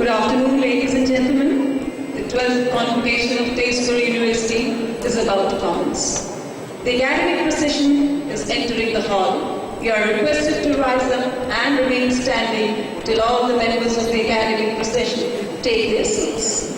Good afternoon, ladies and gentlemen. The 12th Convocation of Tezpur University is about to commence. The academic procession is entering the hall. You are requested to rise up and remain standing till all the members of the academic procession take their seats.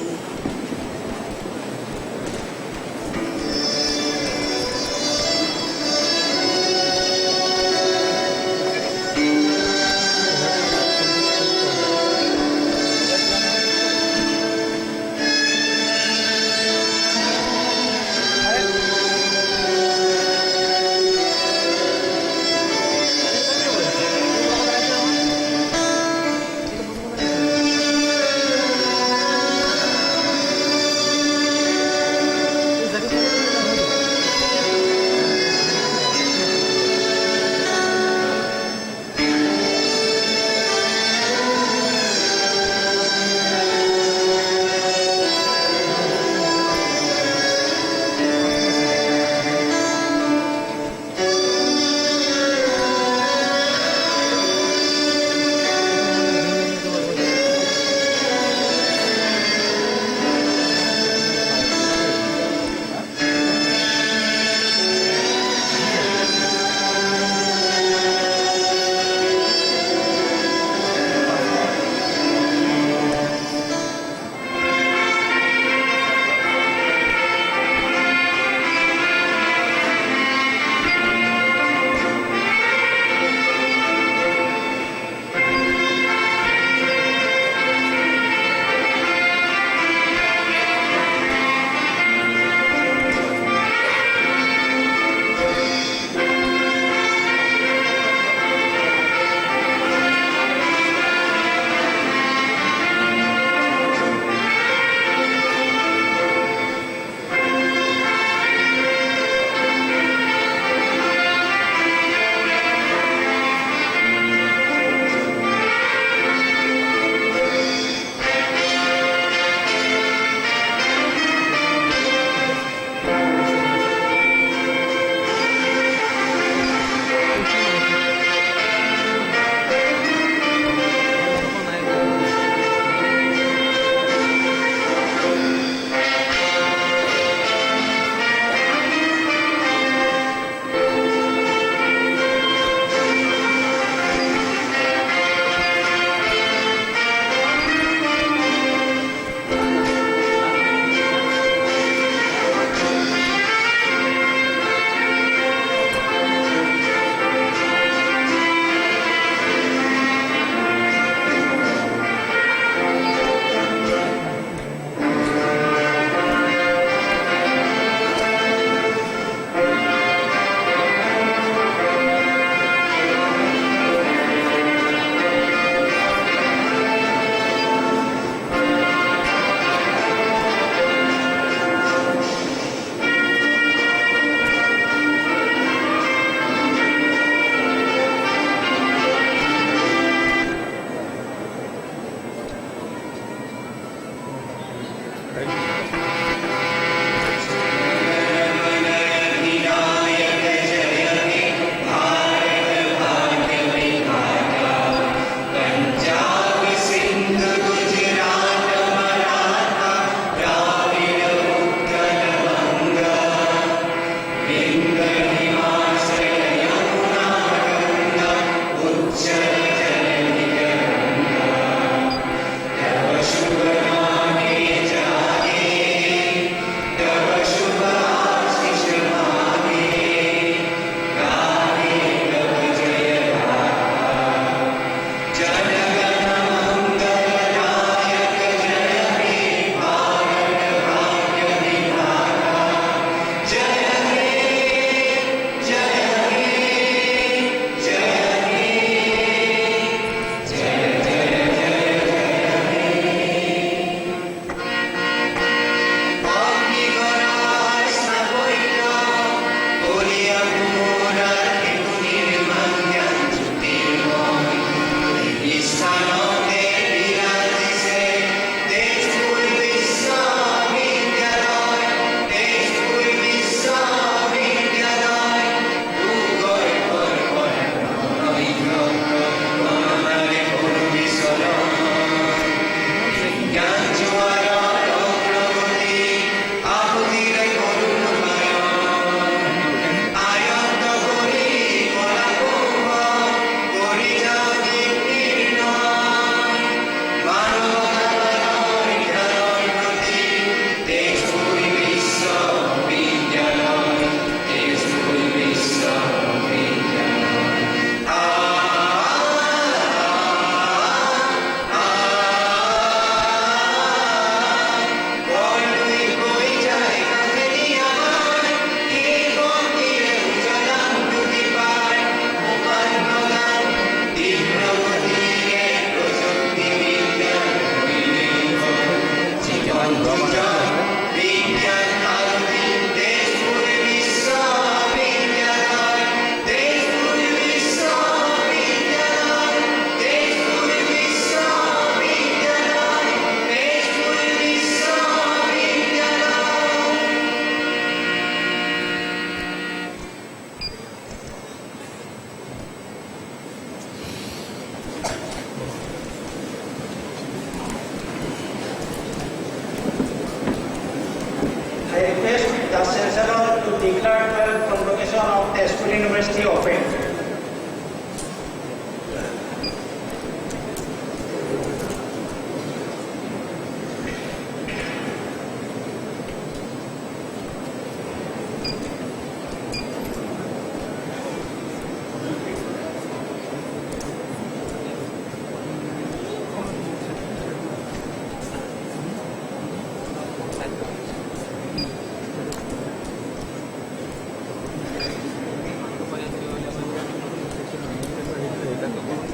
University opened.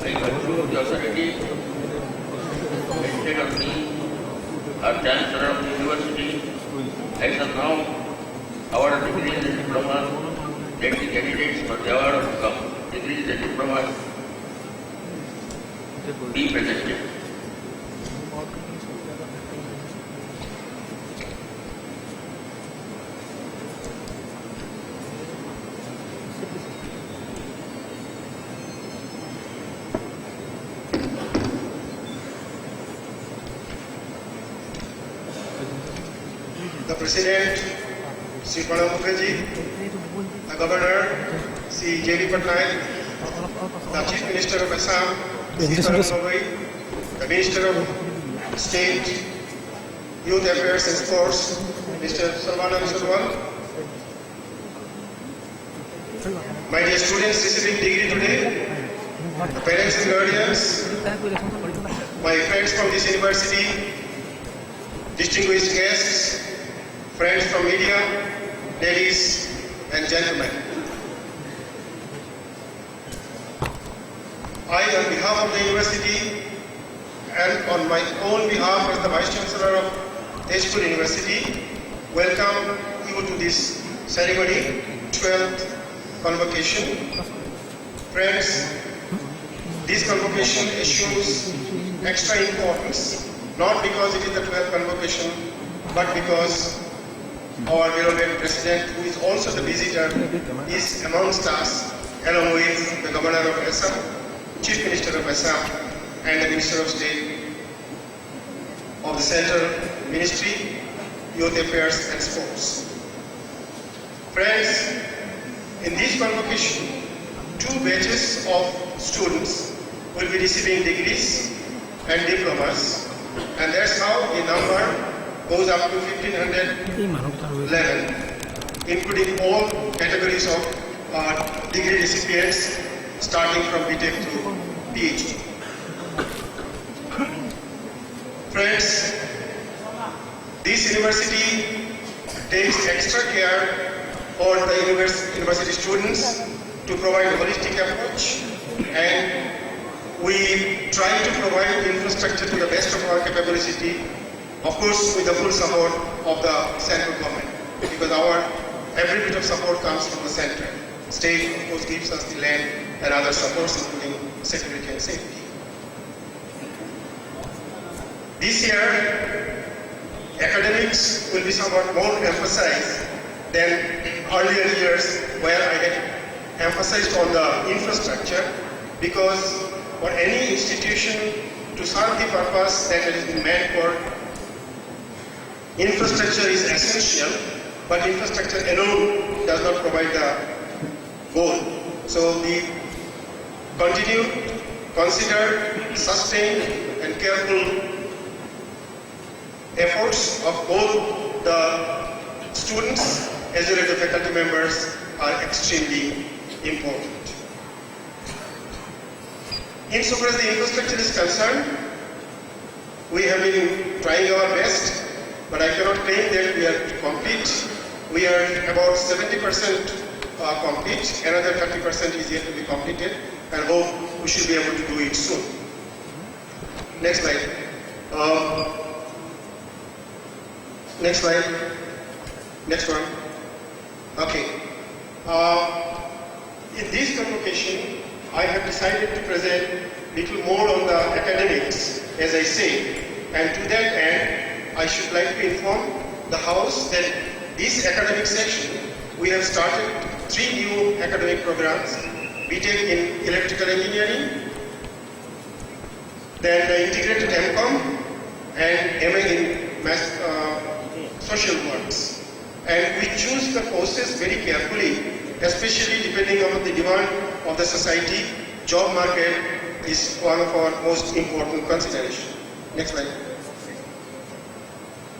I conclude the authority vested on me as Chancellor of the University. I shall now award degrees and diplomas. Let the candidates for the award of some degrees and diplomas be presented. The President, Sri Pranab Mukherjee, the Governor, Sri J.B. Patnaik, the Chief Minister of Assam, Sri Karan Gogoi, the Minister of State, Youth Affairs and Sports, Mr. Sarvanand Sonowal, my dear students receiving degree today, the parents and guardians, my friends from this university, distinguished guests, friends from media, ladies and gentlemen. I, on behalf of the university and on my own behalf as the Vice Chancellor of Tezpur University, welcome you to this ceremony, 12th Convocation. Friends, this convocation assumes extra importance, not because it is the 12th Convocation, but because our beloved President, who is also the visitor, is amongst us, along with the Governor of Assam, Chief Minister of Assam, and the Minister of State of the Central Ministry, Youth Affairs and Sports. Friends, in this convocation, 2 batches of students will be receiving degrees and diplomas, and that's how the number goes up to 1,511, including all categories of degree recipients, starting from BTech to PhD. Friends, this university takes extra care for the university students to provide a holistic approach, and we try to provide infrastructure to the best of our capability, of course with the full support of the central government, because every bit of support comes from the center. State, of course, gives us the land and other supports, including security and safety. This year, academics will be somewhat more emphasized than earlier years, where I had emphasized on the infrastructure, because for any institution to serve the purpose that it has been meant for, infrastructure is essential, but infrastructure alone does not provide the goal. So we continue, consider, sustain and careful efforts of both the students as well as the faculty members are extremely important. Insofar as the infrastructure is concerned, we have been trying our best, but I cannot claim that we are complete. We are about 70% complete, another 30% is yet to be completed, and hope we should be able to do it soon. Next slide. Next slide. Next one. Okay. In this convocation, I have decided to present little more on the academics, as I say, and to that end, I should like to inform the House that this academic section, we have started 3 new academic programs: BTech in Electrical Engineering, then the Integrated MCOM, and MA in Social Works. And we choose the courses very carefully especially depending on the demand of the society. Job market is one of our most important considerations. Next slide.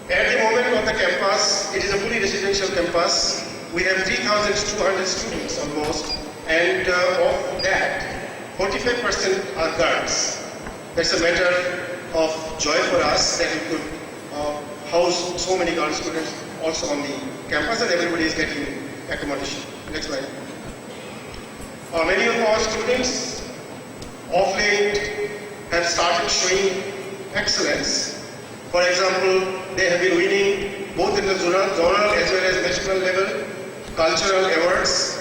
At the moment on the campus, it is a fully residential campus. We have 3,200 students almost, and of that, 45% are girls. That's a matter of joy for us that we could house so many girl students also on the campus, and everybody is getting accommodation. Next slide. Many of our students of late have started showing excellence. For example, they have been winning both in the zonal as well as national level cultural awards.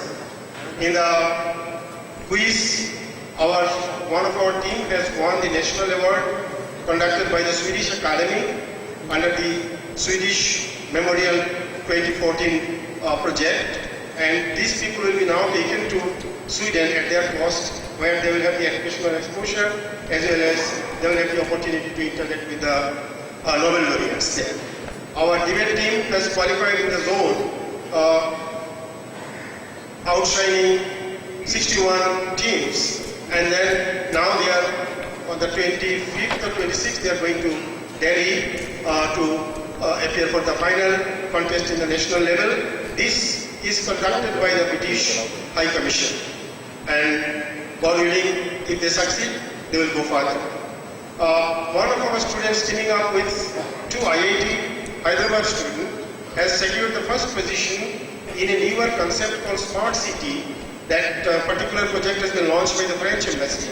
In the quiz, one of our team has won the national award conducted by the Swedish Academy under the Swedish Memorial 2014 project, and these people will be now taken to Sweden at their cost, where they will have the educational exposure as well as they will have the opportunity to interact with the Nobel laureates there. Our debate team has qualified in the zone, outshining 61 teams, and then now they are on the 25th or 26th, they are going to Delhi to appear for the final contest in the national level. This is conducted by the British High Commission, and God willing, if they succeed, they will go further. One of our students teaming up with two IIT Hyderabad students has secured the first position in a newer concept called Smart City. That particular project has been launched by the French Embassy.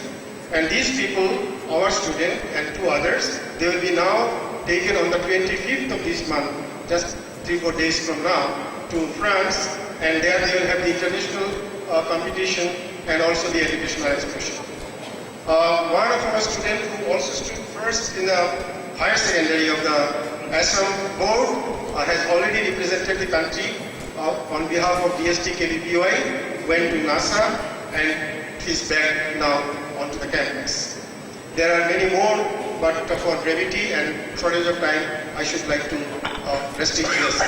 And these people, our student and two others, they will be now taken on the 25th of this month, just 3-4 days from now, to France, and there they will have the international competition and also the educational expression. One of our students who also stood first in the higher secondary of the Assam board has already represented the country on behalf of DST KVPY, went to NASA, and is back now onto the campus. There are many more, but for brevity and shortage of time, I should like to restrict this.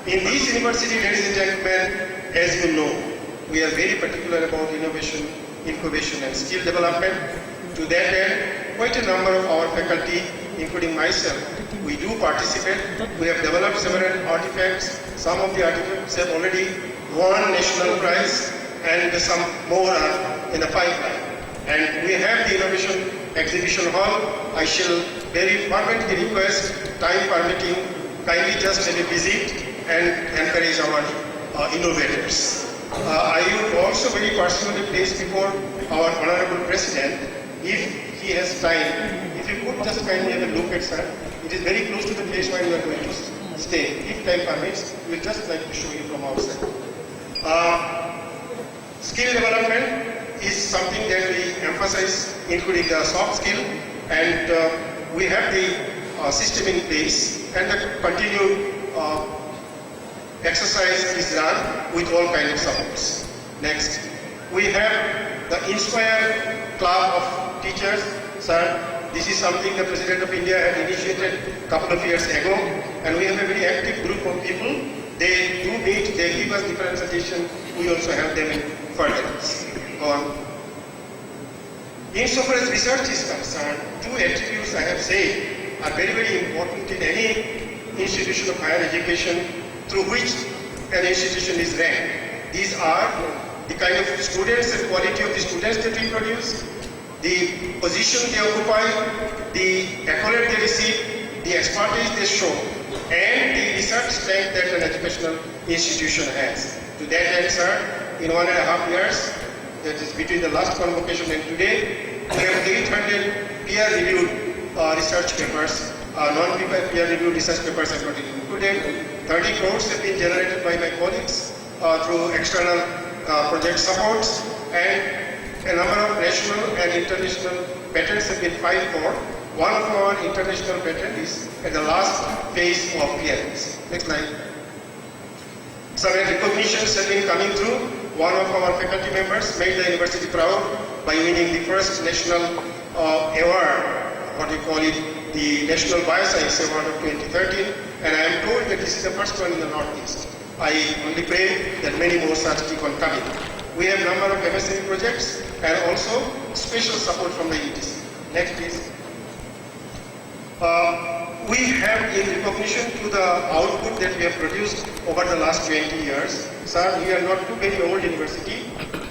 In this university, ladies and gentlemen, as you know, we are very particular about innovation, incubation and skill development. To that end, quite a number of our faculty, including myself, we do participate. We have developed several artifacts. Some of the artifacts have already won national prize, and some more are in the pipeline. And we have the innovation exhibition hall. I shall very fervently request, time permitting, kindly just have a visit and encourage our innovators. I would also very personally place before our Honorable President, if he has time, if you could just kindly have a look at, sir. It is very close to the place where you are going to stay. If time permits, we will just like to show you from outside. Skill development is something that we emphasize, including the soft skill, and we have the system in place, and the continued exercise is done with all kinds of supports. Next, we have the Inspire Club of Teachers. Sir, this is something the President of India had initiated a couple of years ago, and we have a very active group of people. They do meet, they give us different suggestions, we also help them in furtherance. Go on. Insofar as research is concerned, two attributes I have said are very, very important in any institution of higher education through which an institution is ranked. These are the kind of students and quality of the students that we produce, the position they occupy, the accolade they receive, the expertise they show, and the research strength that an educational institution has. To that end, sir, in 1.5 years, that is between the last convocation and today, we have 800 peer-reviewed research papers, non-peer-reviewed research papers have got included. 30 crores have been generated by my colleagues through external project supports, and a number of national and international patents have been filed for. One of our international patents is at the last phase of clearance. Next slide. Some recognitions have been coming through. One of our faculty members made the university proud by winning the first national award, what we call it, the National Bioscience Award of 2013, and I am told that this is the first one in the Northeast. I only pray that many more such keep on coming. We have a number of MSME projects and also special support from the UTC. Next please. We have, in recognition to the output that we have produced over the last 20 years, sir, we are not too very old university.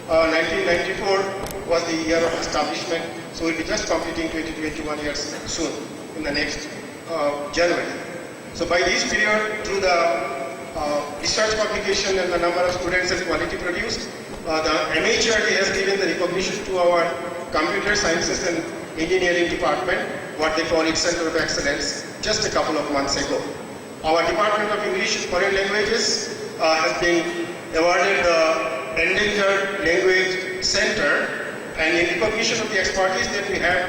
1994 was the year of establishment, so we'll be just completing 21 years soon, in the next January. So by this period, through the research publication and the number of students and quality produced, the MHRD has given the recognition to our computer sciences and engineering department, what they call its Center of Excellence, just a couple of months ago. Our Department of English and Foreign Languages has been awarded the Endangered Language Center, and in recognition of the expertise that we have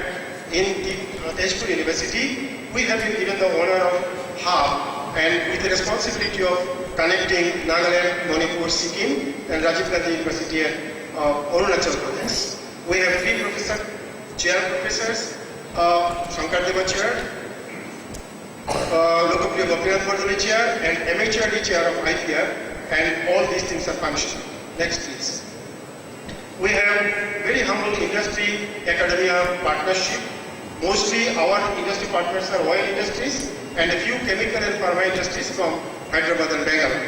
in the Tezpur University, we have been given the honor of hub and with the responsibility of connecting Nagaland, Manipur, Sikkim and Rajiv Gandhi University and Arunachal Pradesh. We have 3 chair professors, Shankar Deva chair, Lokopriya Gopinath Bardole chair and MHRD chair of IPR, and all these things are functional. Next please. We have very humble industry academia partnership. Mostly our industry partners are oil industries and a few chemical and pharma industries from Hyderabad and Bangalore.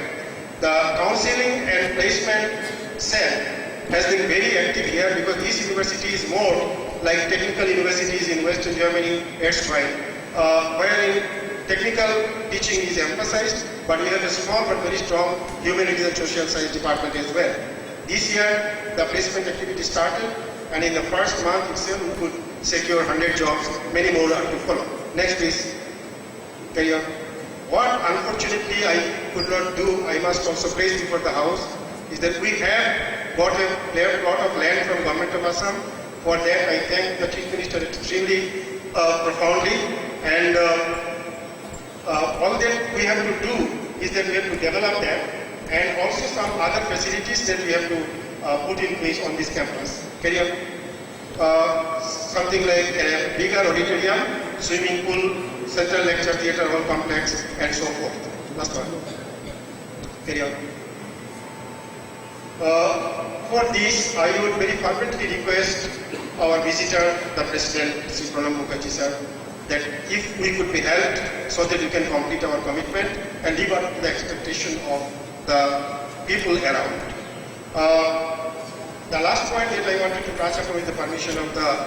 The counseling and placement cell has been very active here because this university is more like technical universities in Western Germany, erstwhile, wherein technical teaching is emphasized, but we have a small but very strong humanities and social science department as well. This year, the placement activity started, and in the first month itself, we could secure 100 jobs, many more are to follow. Next please. Carry on. What unfortunately I could not do, I must also place before the House, is that we have got a plot of land from Government of Assam. For that, I thank the Chief Minister extremely profoundly, and all that we have to do is that we have to develop that, and also some other facilities that we have to put in place on this campus. Carry on. Something like a bigger auditorium, swimming pool, central lecture theatre hall complex, and so forth. Last one. Carry on. For this, I would very fervently request our visitor, the President, Sri Pranab Mukherjee sir, that if we could be helped so that we can complete our commitment and live up to the expectation of the people around. The last point that I wanted to touch upon with the permission of the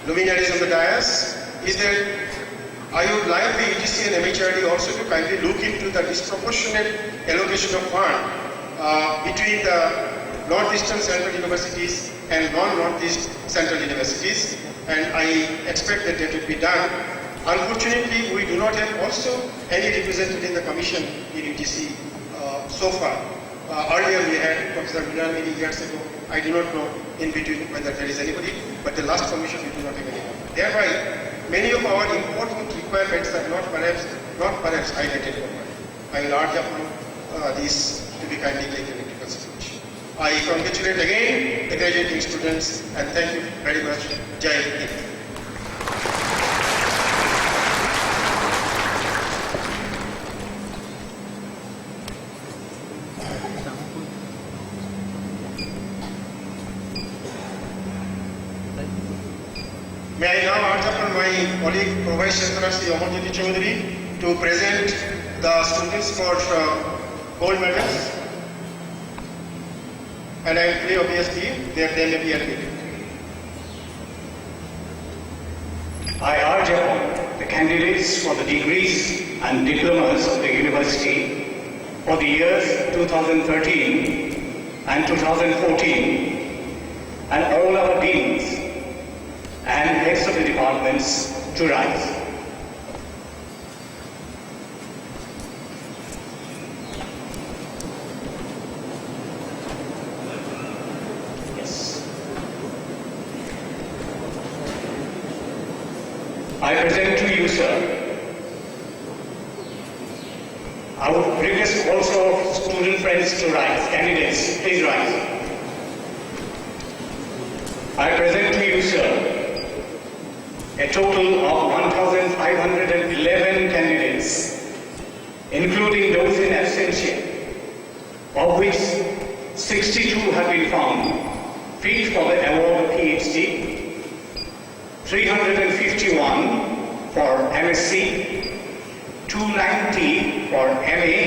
luminaries on the dais is that I would like the ETC and MHRD also to kindly look into the disproportionate allocation of fund between the Northeastern Central Universities and non-Northeast Central Universities, and I expect that that will be done. Unfortunately, we do not have also any representative in the commission in UTC so far. Earlier we had Professor Miran many years ago. I do not know in between whether there is anybody, but the last commission we do not have anyone. Thereby, many of our important requirements are not perhaps highlighted properly. I will urge upon this to be kindly taken into consideration. I congratulate again the graduating students and thank you very much. Jai Hind. May I now urge upon my colleague, Vice Chancellor Sri Amarjyoti Chaudhary, to present the students for gold medals. And I am clear, obviously, that they may be admitted. I urge upon the candidates for the degrees and diplomas of the university for the years 2013 and 2014, and all our deans and heads of the departments to rise. Yes. I present to you, sir. I would request also student friends to rise. Candidates, please rise. I present to you, sir, a total of 1,511 candidates, including those in absentia, of which 62 have been found fit for the award of PhD, 351 for MSc, 290 for MA,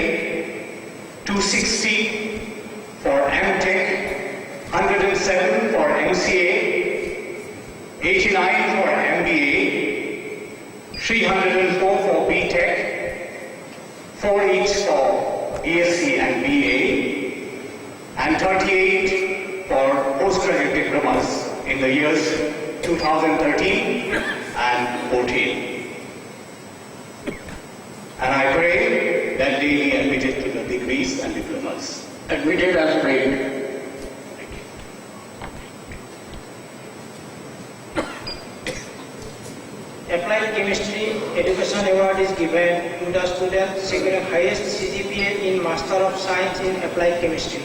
260 for MTech, 107 for MCA, 89 for MBA, 304 for BTech, 4 each for BSc and BA, and 38 for postgraduate diplomas in the years 2013 and 14. And I pray that they be admitted to the degrees and diplomas. Admitted as prayed. Applied Chemistry Education Award is given to the student securing highest CGPA in Master of Science in Applied Chemistry.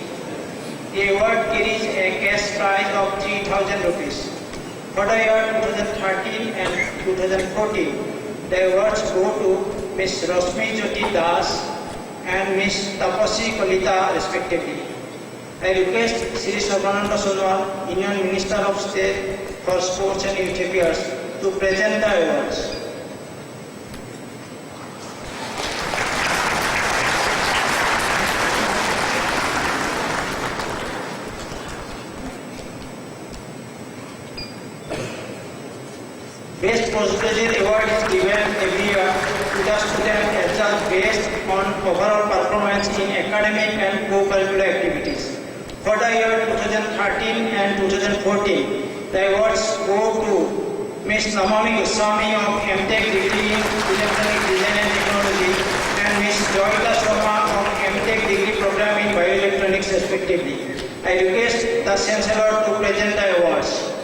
The award carries a cash prize of 3,000 rupees. For the year 2013 and 2014, the awards go to Ms. Rosmi Jyoti Das and Ms. Tapasi Kalita respectively. I request Sri Sarvananda Sonowal, Union Minister of State for Sports and Youth Affairs, to present the awards. Best Postgraduate Award is given every year to the student adjudged based on overall performance in academic and co-curricular activities. For the year 2013 and 2014, the awards go to Ms. Namami Goswami of MTech degree in Electronic Design and Technology and Ms. Joyita Sharma of MTech degree program in Bioelectronics respectively. I request the Chancellor to present the awards.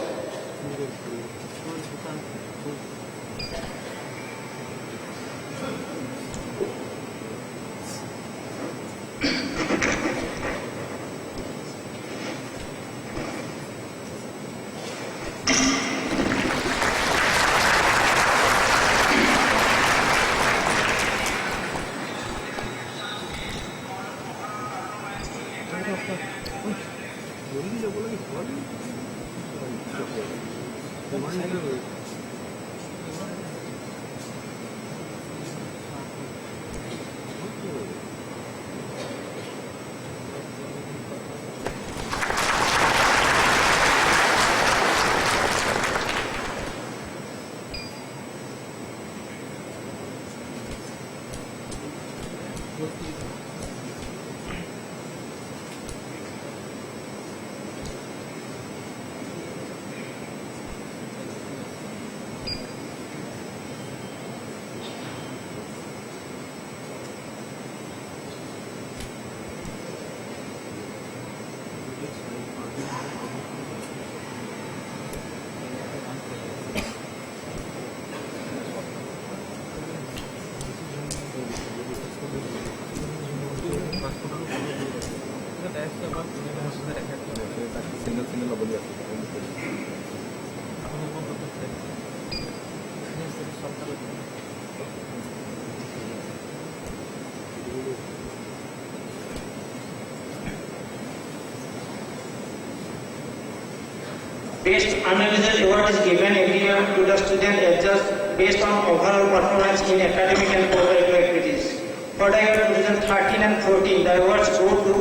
Best Unreserved Award is given every year to the student adjudged based on overall performance in academic and co-curricular activities. For the year 2013 and 14, the awards go to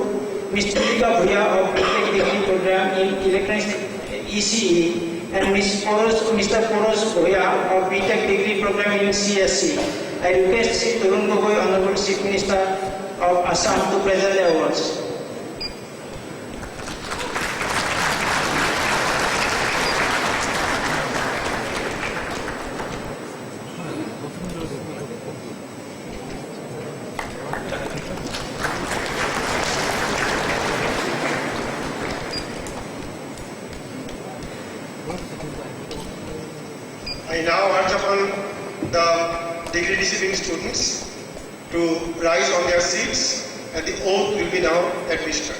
Ms. Tulika Bhuya of BTech degree program in Electronics ECE and Mr. Poros Bhuya of BTech degree program in CSC. I request Sri Tarun Gogoi, Honorable Chief Minister of Assam, to present the awards. I now urge upon the degree receiving students to rise on their seats and the oath will be now administered.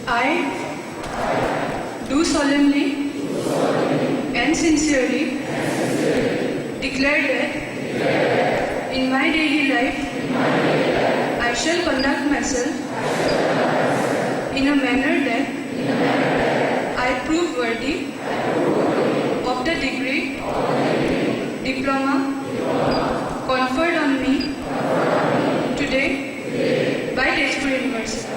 I do do solemnly and sincerely declare that in my daily life I shall conduct myself in a manner that I prove worthy of the degree, diploma conferred on me today by Tezpur University.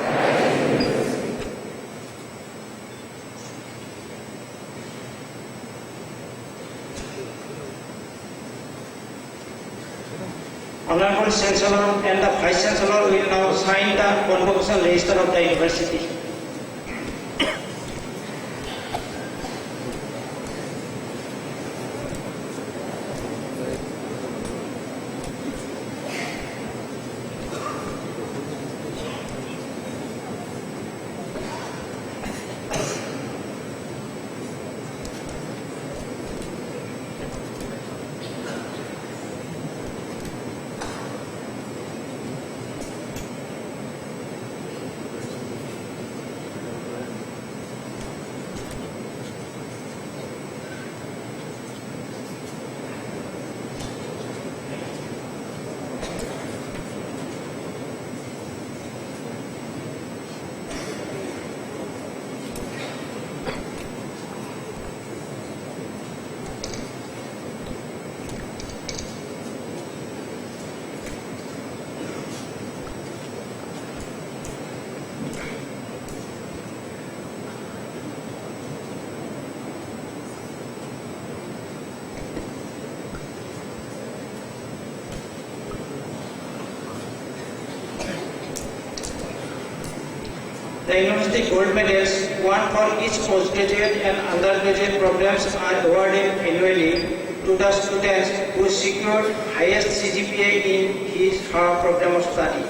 Honorable Chancellor and the Vice Chancellor will now sign the Convocation Register of the University. The university gold medals, one for each postgraduate and undergraduate programs, are awarded annually to the students who secured highest CGPA in his/her program of study.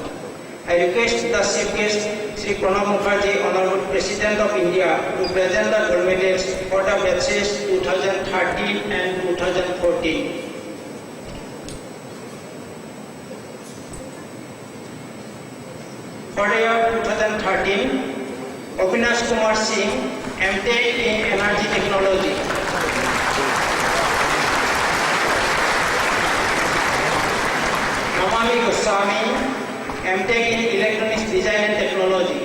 I request the Chief Guest, Sri Pranab Mukherjee, Honorable President of India, to present the gold medals for the batches 2013 and 2014. For the year 2013, Avinash Kumar Singh, MTech in Energy Technology. Namami Goswami, MTech in Electronics Design and Technology.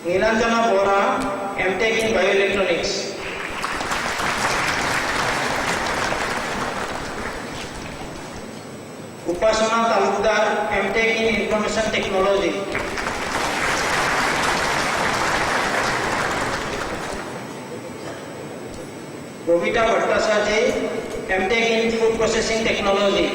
Nilanjana Bora, MTech in Bioelectronics. Upasana Talukdar, MTech in Information Technology. Bobita Bhattacharya, MTech in Food Processing Technology.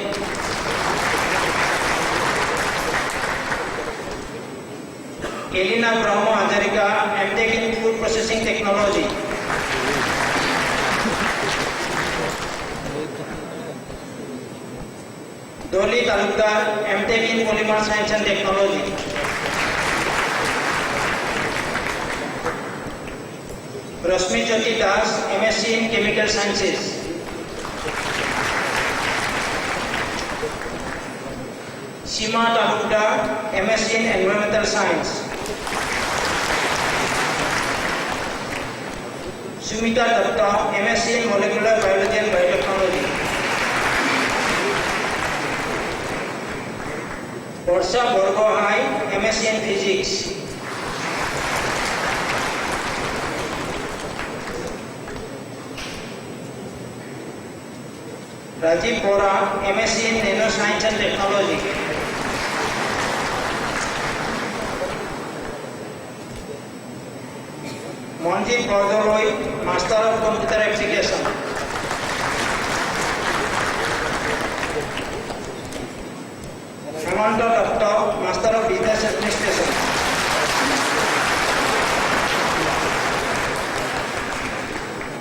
Elina Brahma Hazarika, MTech in Food Processing Technology. Dolly Talukdar, MTech in Polymer Science and Technology. Rashmi Jyoti Das, MSc in Chemical Sciences. Seema Talukdar, MSc in Environmental Science. Sumita Datta, MSc in Molecular Biology and Biotechnology. Varsha Borgohai, MSc in Physics. Rajiv Bora, MSc in Nanoscience and Technology. Monjit Bordoloi, Master of Computer Application. Hemanta Datta, Master of Business Administration.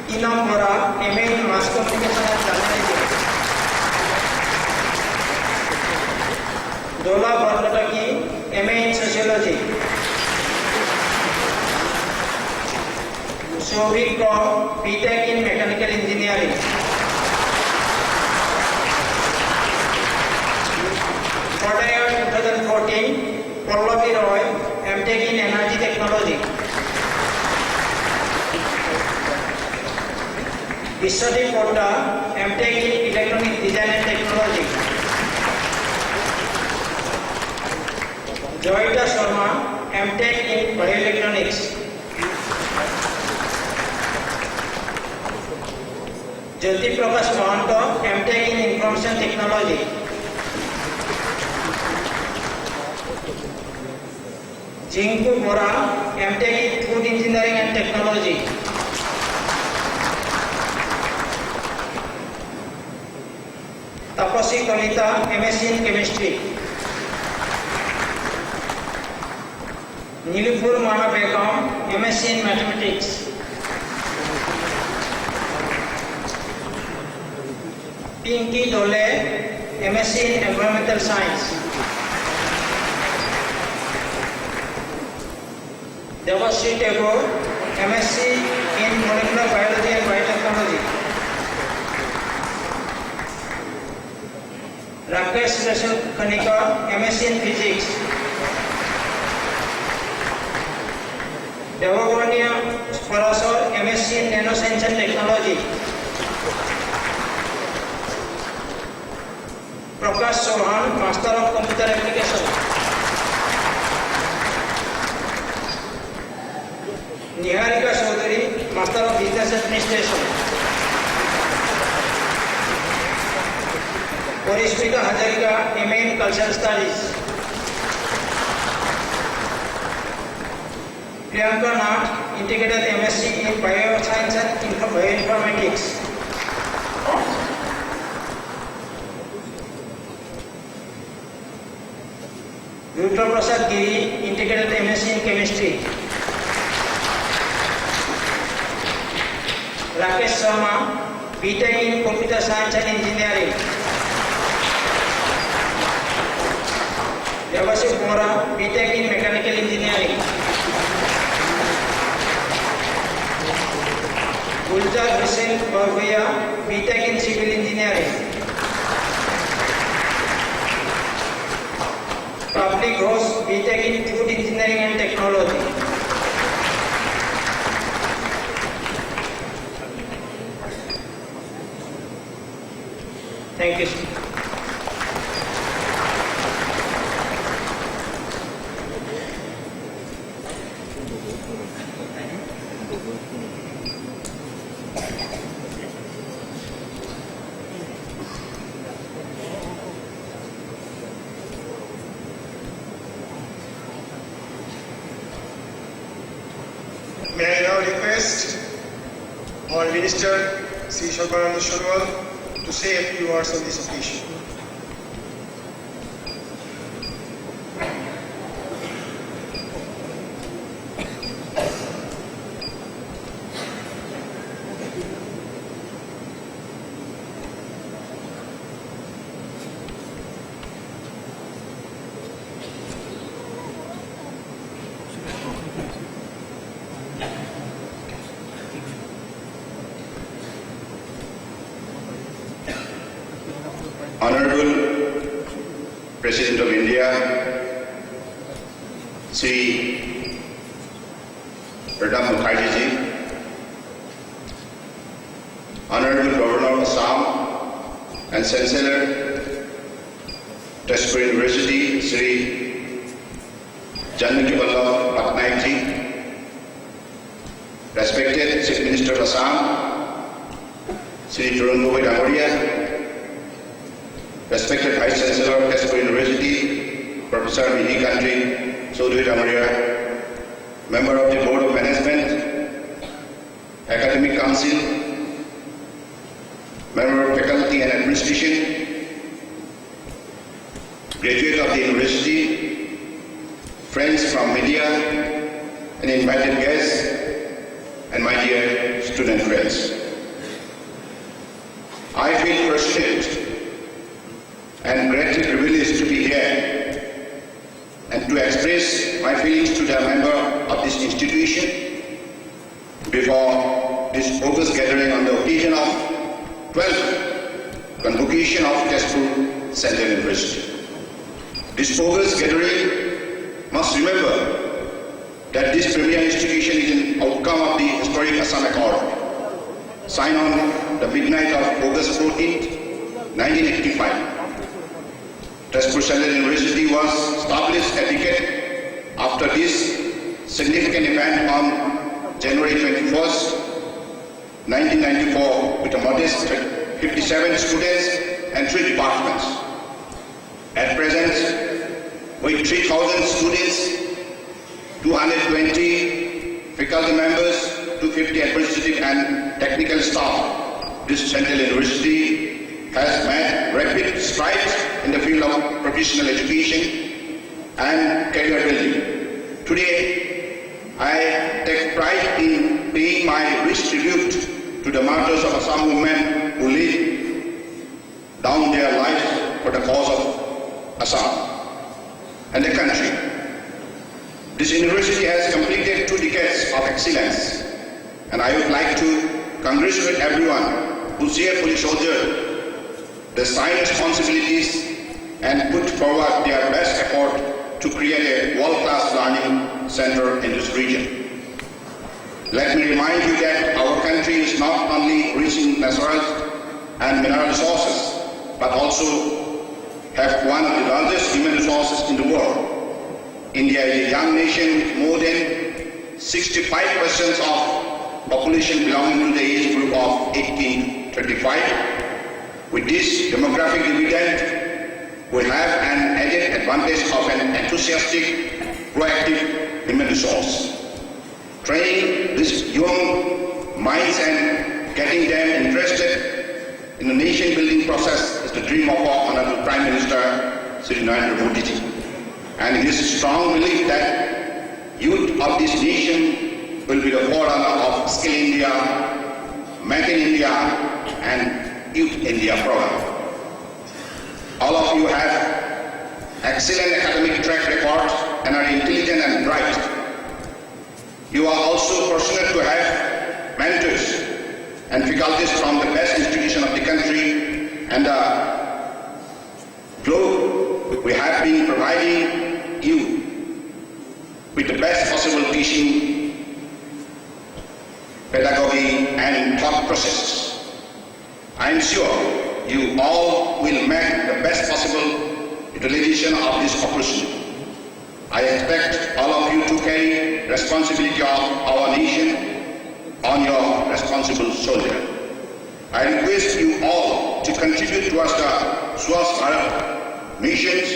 Inam Bora, MA in Mass Communication and Journalism. Dola Barlataki, MA in Sociology. Shobhik Kaur, BTech in Mechanical Engineering. For the year 2014, Pallavi Roy, MTech in Energy Technology. Vishwati Poddar, MTech in Electronic Design and Technology. Joyita Sharma, MTech in Bioelectronics. Jyoti Prakash Mohanto, MTech in Information Technology. Jinku Bora, MTech in Food Engineering and Technology. Tapaswi Kalita, MSc in Chemistry. Nilupur Mana Begum, MSc in Mathematics. Pinky Dole, MSc in Environmental Science. Devasri Tagore, MSc in Molecular Biology and Biotechnology. Rakesh Rashul Khanikar, MSc in Physics. Devagania Parasor, MSc in Nanoscience and Technology. Prakash Chauhan, Master of Computer Application. Niharika Chaudhary, Master of Business Administration. Porishmita Hazarika, MA in Cultural Studies. Priyanka Nath, Integrated MSc in Bioscience and Bioinformatics. Rutra Prasad Giri, Integrated MSc in Chemistry. Rakesh Sharma, BTech in Computer Science and Engineering. Devasri Bora, BTech in Mechanical Engineering. Gulzar Hussain Barbuya, BTech in Civil Engineering. Public Host, BTech in Food Engineering and Technology. Thank you. May I now request our Minister, Sri Sarbananda Sonowal, to say a few words on this occasion. Honorable President of India, Sri Pranab Mukherjee ji, Honorable Governor of Assam and Chancellor, Tezpur University, Sri Janaki Vallabh Patnaik ji, respected Chief Minister of Assam, Sri Novemeber Damoria, respected Vice Chancellor of Tezpur University, Professor Mini Country, Chaudhary Damoria, Member of the Board of Management, Academic Council, Member of Faculty and Administration, graduate of the University, friends from media, and invited guests, and my dear student friends. I feel fortunate and greatly privileged to be here and to express my feelings to the member of this institution before this august gathering on the occasion of 12th Convocation of Tezpur Central University. This august gathering must remember that this premier institution is an outcome of the historic Assam Accord, signed on the midnight of August 14th, 1985. Tezpur Central University was established a decade after this significant event on January 21st, 1994, with a modest 57 students and 3 departments. At present, with 3,000 students, 220 faculty members, 250 administrative and technical staff, this Central University has made rapid strides in the field of professional education and career building. Today, I take pride in paying my rich tribute to the martyrs of Assam women who laid down their lives for the cause of Assam and the country. This university has completed 2 decades of excellence, and I would like to congratulate everyone who cheerfully shouldered the assigned responsibilities and put forward their best effort to create a world-class learning center in this region. Let me remind you that our country is not only rich in natural and mineral resources, but also have one of the largest human resources in the world. India is a young nation with more than 65% of population belonging to the age group of 18 to 35. With this demographic dividend, we have an added advantage of an enthusiastic, proactive human resource. Training these young minds and getting them interested in the nation-building process is the dream of our Honorable Prime Minister, Shri Novemeber Modi. And it is a strong belief that youth of this nation will be the forerunner of Skill India, Make in India, and Youth India program. All of you have excellent academic track records and are intelligent and bright. You are also fortunate to have mentors and faculties from the best institution of the country and the globe. We have been providing you with the best possible teaching, pedagogy, and thought processes. I am sure you all will make the best possible utilization of this opportunity. I expect all of you to carry responsibility of our nation on your responsible shoulder. I request you all to contribute towards the Swasth Bharat missions,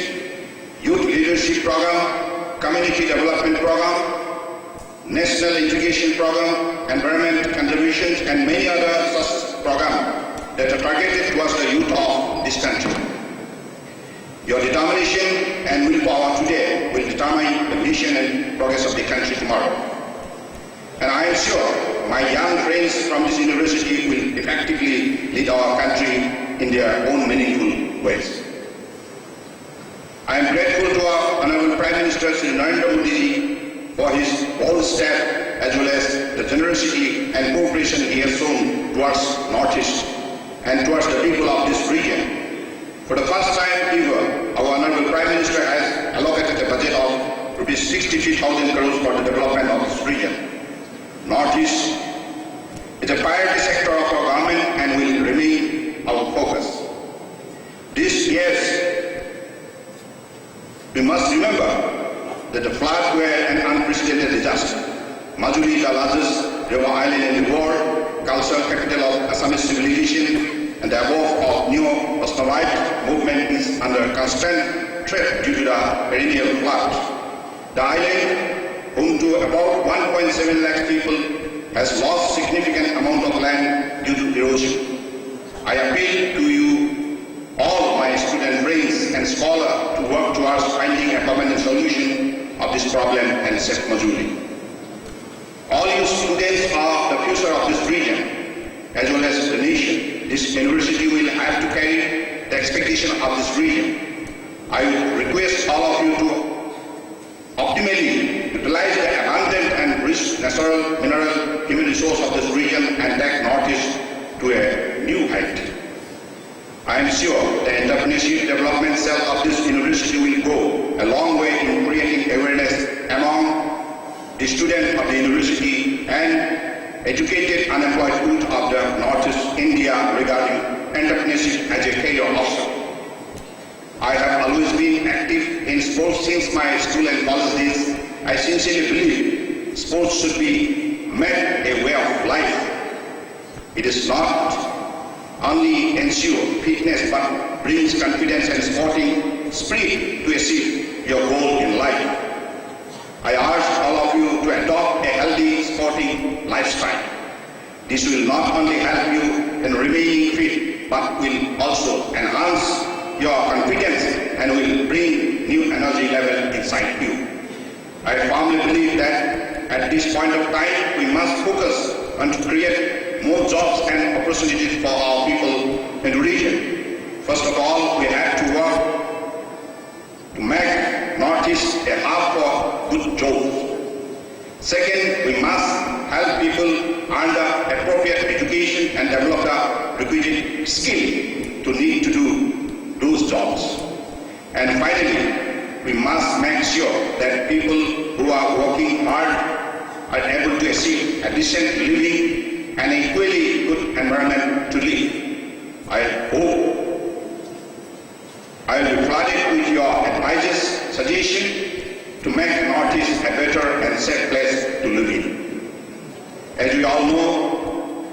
youth leadership program, community development program, national education program, environment conservation, and many other such programs that are targeted towards the youth of this country. Your determination and willpower today will determine the vision and progress of the country tomorrow. And I am sure my young friends from this university will effectively lead our country in their own meaningful ways. I am grateful to our Honorable Prime Minister Shri Novemeber Modi for his bold step as well as the generosity and cooperation he has shown towards Northeast and towards the people of this region. For the first time ever, our Honorable Prime Minister has allocated a budget of rupees 63,000 crores for the development of this region. Northeast is a priority sector of our government and will remain our focus. This year, we must remember that the floods were an unprecedented disaster. Majuli, the largest river island in the world, cultural capital of Assamese civilization, and the above of neo-Vaishnavite movement is under constant threat due to the perennial flood. The island, home to about 1.7 lakh people, has lost significant amount of land due to erosion. I appeal to you all, my student friends and scholars, to work towards finding a permanent solution of this problem and save Majuli. All you students are the future of this region as well as the nation. This university will have to carry the expectation of this region. I would request all of you to optimally utilize the abundant and rich natural, mineral, human resource of this region and take Northeast to a new height. I am sure the entrepreneurs entrepreneurship development cell of this university will go a long way in creating awareness among the students of the university and educated unemployed youth of the Northeast India regarding entrepreneurship as a career option. I have always been active in sports since my school and college days. I sincerely believe sports should be made a way of life. It is not only ensure fitness but brings confidence and sporting spirit to achieve your goal in life. I urge all of you to adopt a healthy sporting lifestyle. This will not only help you in remaining fit but will also enhance your confidence and will bring new energy level inside you. I firmly believe that at this point of time we must focus on to create more jobs and opportunities for our people in the region. First of all, we have to work to make Northeast a hub for good jobs. Second, we must help people earn the appropriate education and develop the requisite skill to need to do those jobs. And finally, we must make sure that people who are working hard are able to achieve a decent living and equally good environment to live. I hope I will be flooded with your advices, suggestions to make Northeast a better and safe place to live in. As we all know,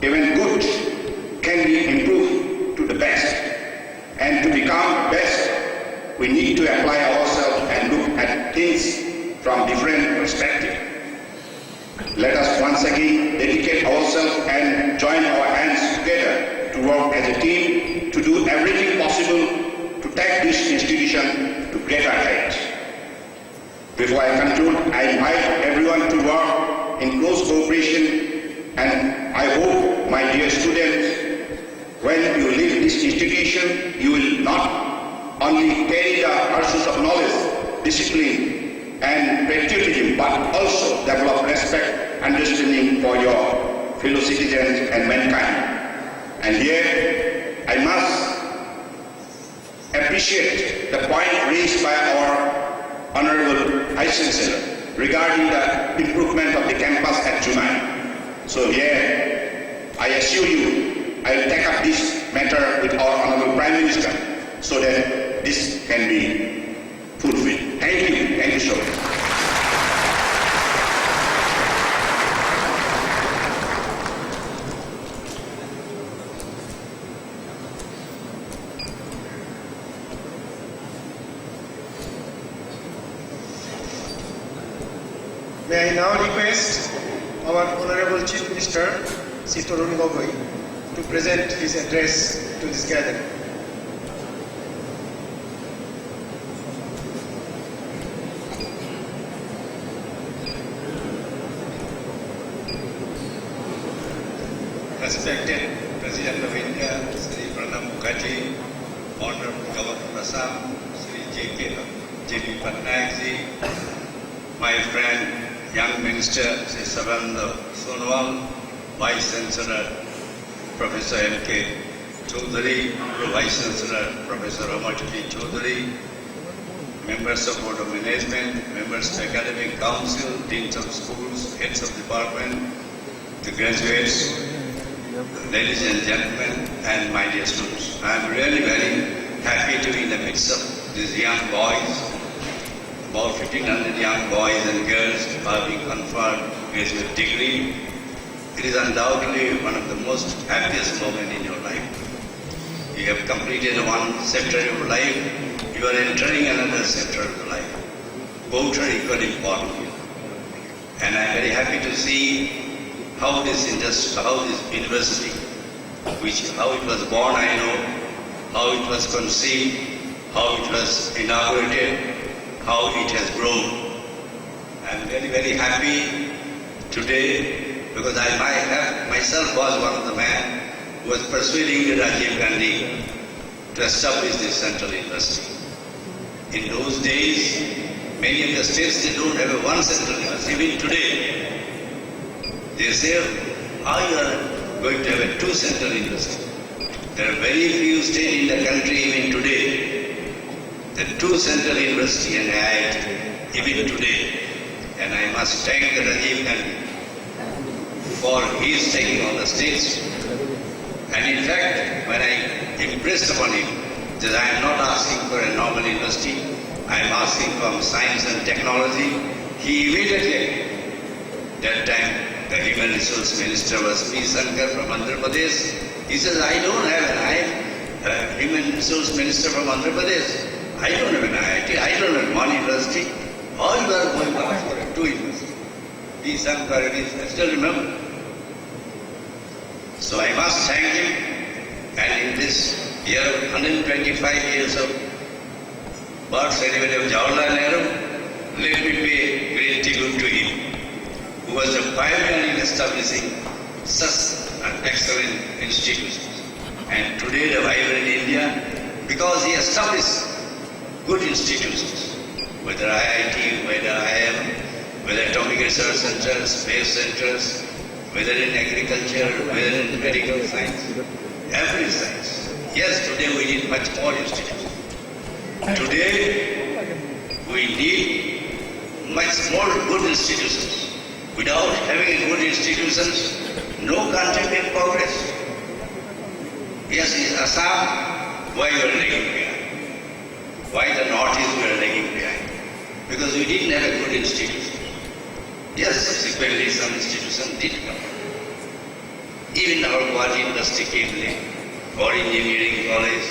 even good can be improved to the best. And to become best, we need to apply ourselves and look at things from different perspectives. Let us once again dedicate ourselves and join our hands together to work as a team to do everything possible to take this institution to greater heights. Before I conclude, I invite everyone to work in close cooperation, and I hope, my dear students, when you leave this institution, you will not only carry the pursuit of knowledge, discipline, and patriotism, but also develop respect, understanding for your fellow citizens and mankind. And here, I must appreciate the point raised by our Honorable Vice Chancellor regarding the improvement of the campus at Junai. So here, I assure you, I will take up this matter with our Honorable Prime Minister so that this can be fulfilled. Thank you so much. May I now request our Honorable Chief Minister, Sri Tarun Gogoi, to present his address to this gathering. Respected President of India, Sri Pranab Mukherjee, Honorable Governor of Assam, Sri J.P. Patnaik ji, my friend, young Minister, Sri Sarvananda Sonowal, Vice Chancellor, Professor M.K. Chaudhary, Vice Chancellor, Professor Ramarji Chaudhary, members of Board of Management, members of Academic Council, deans of schools, heads of department, the graduates, ladies and gentlemen, and my dear students. I am really very happy to be in the midst of these young boys. About 1,500 young boys and girls are being conferred graduate degree. It is undoubtedly one of the most happiest moments in your life. You have completed one sector of your life, you are entering another sector of your life. Both are equally important. And I am very happy to see how this university, how it was born, I know, how it was conceived, how it was inaugurated, how it has grown. I am very, very happy today because I myself was one of the men who was persuading Rajiv Gandhi to establish this central university. In those days, many of the states, they don't have a one central university. Even today, they say, how you are going to have a two central university? There are very few states in the country even today. The two central university and IIT even today. And I must thank Rajiv Gandhi for his taking on the states. And in fact, when I impressed upon him that I am not asking for a normal university, I am asking for science and technology, he immediately, that time the Human Resource Minister was P. Shankar from Andhra Pradesh. He says, I don't have an IIT, Human Resource Minister from Andhra Pradesh. I don't have an IIT, I don't have one university. All you are going back for two universities. P. Shankar, I still remember. So I must thank him, and in this year of 125 years of birth anniversary of Jawaharlal Nehru, let me pay great tribute to him, who was a pioneer in establishing such an excellent institutions. And today the vibrant India, because he established good institutions, whether IIT, whether IIM, whether atomic research centers, space centers, whether in agriculture, whether in medical science, every science. Yes, today we need much more institutions. Today we need much more good institutions. Without having good institutions, no country can progress. Yes, in Assam, why we are lagging behind? Why the Northeast we are lagging behind? Because we didn't have a good institution. Yes, subsequently some institutions did come. Even our Guwahati industry came late, or engineering college,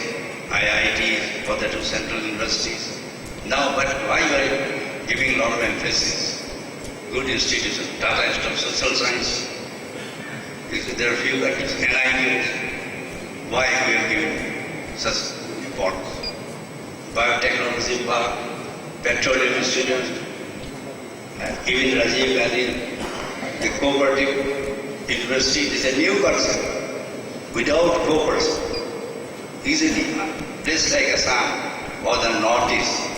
IITs, for the two central universities. Now, but why we are giving a lot of emphasis? Good institutions, Tata Institute of Social Science. There are few countries, NITs. Why we are giving such importance? Biotechnology Park, Petroleum Institute, even Rajiv Gandhi, the cooperative university is a new person without co-person. Easily, just like Assam or the Northeast,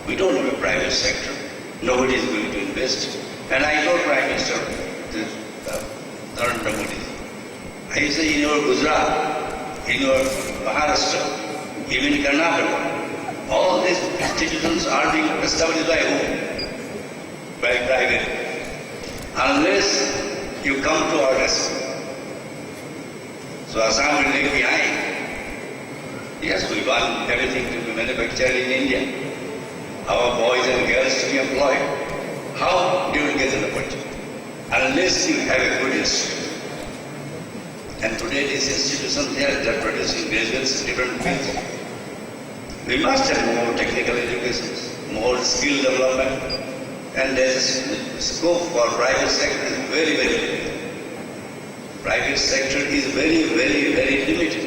we don't have a private sector. Nobody is going to invest. And I told Prime Minister Narendra Modi, I say in your Gujarat, in your Maharashtra, even Karnataka, all these institutions are being established by whom? By private. Unless you come to our rescue. So Assam will lag behind. Yes, we want everything to be manufactured in India. Our boys and girls to be employed. How do you get an opportunity? Unless you have a good institute. And today these institutions, they are producing graduates in different fields. We must have more technical education, more skill development, and there is scope for private sector is very, very limited. Private sector is very, very, very limited.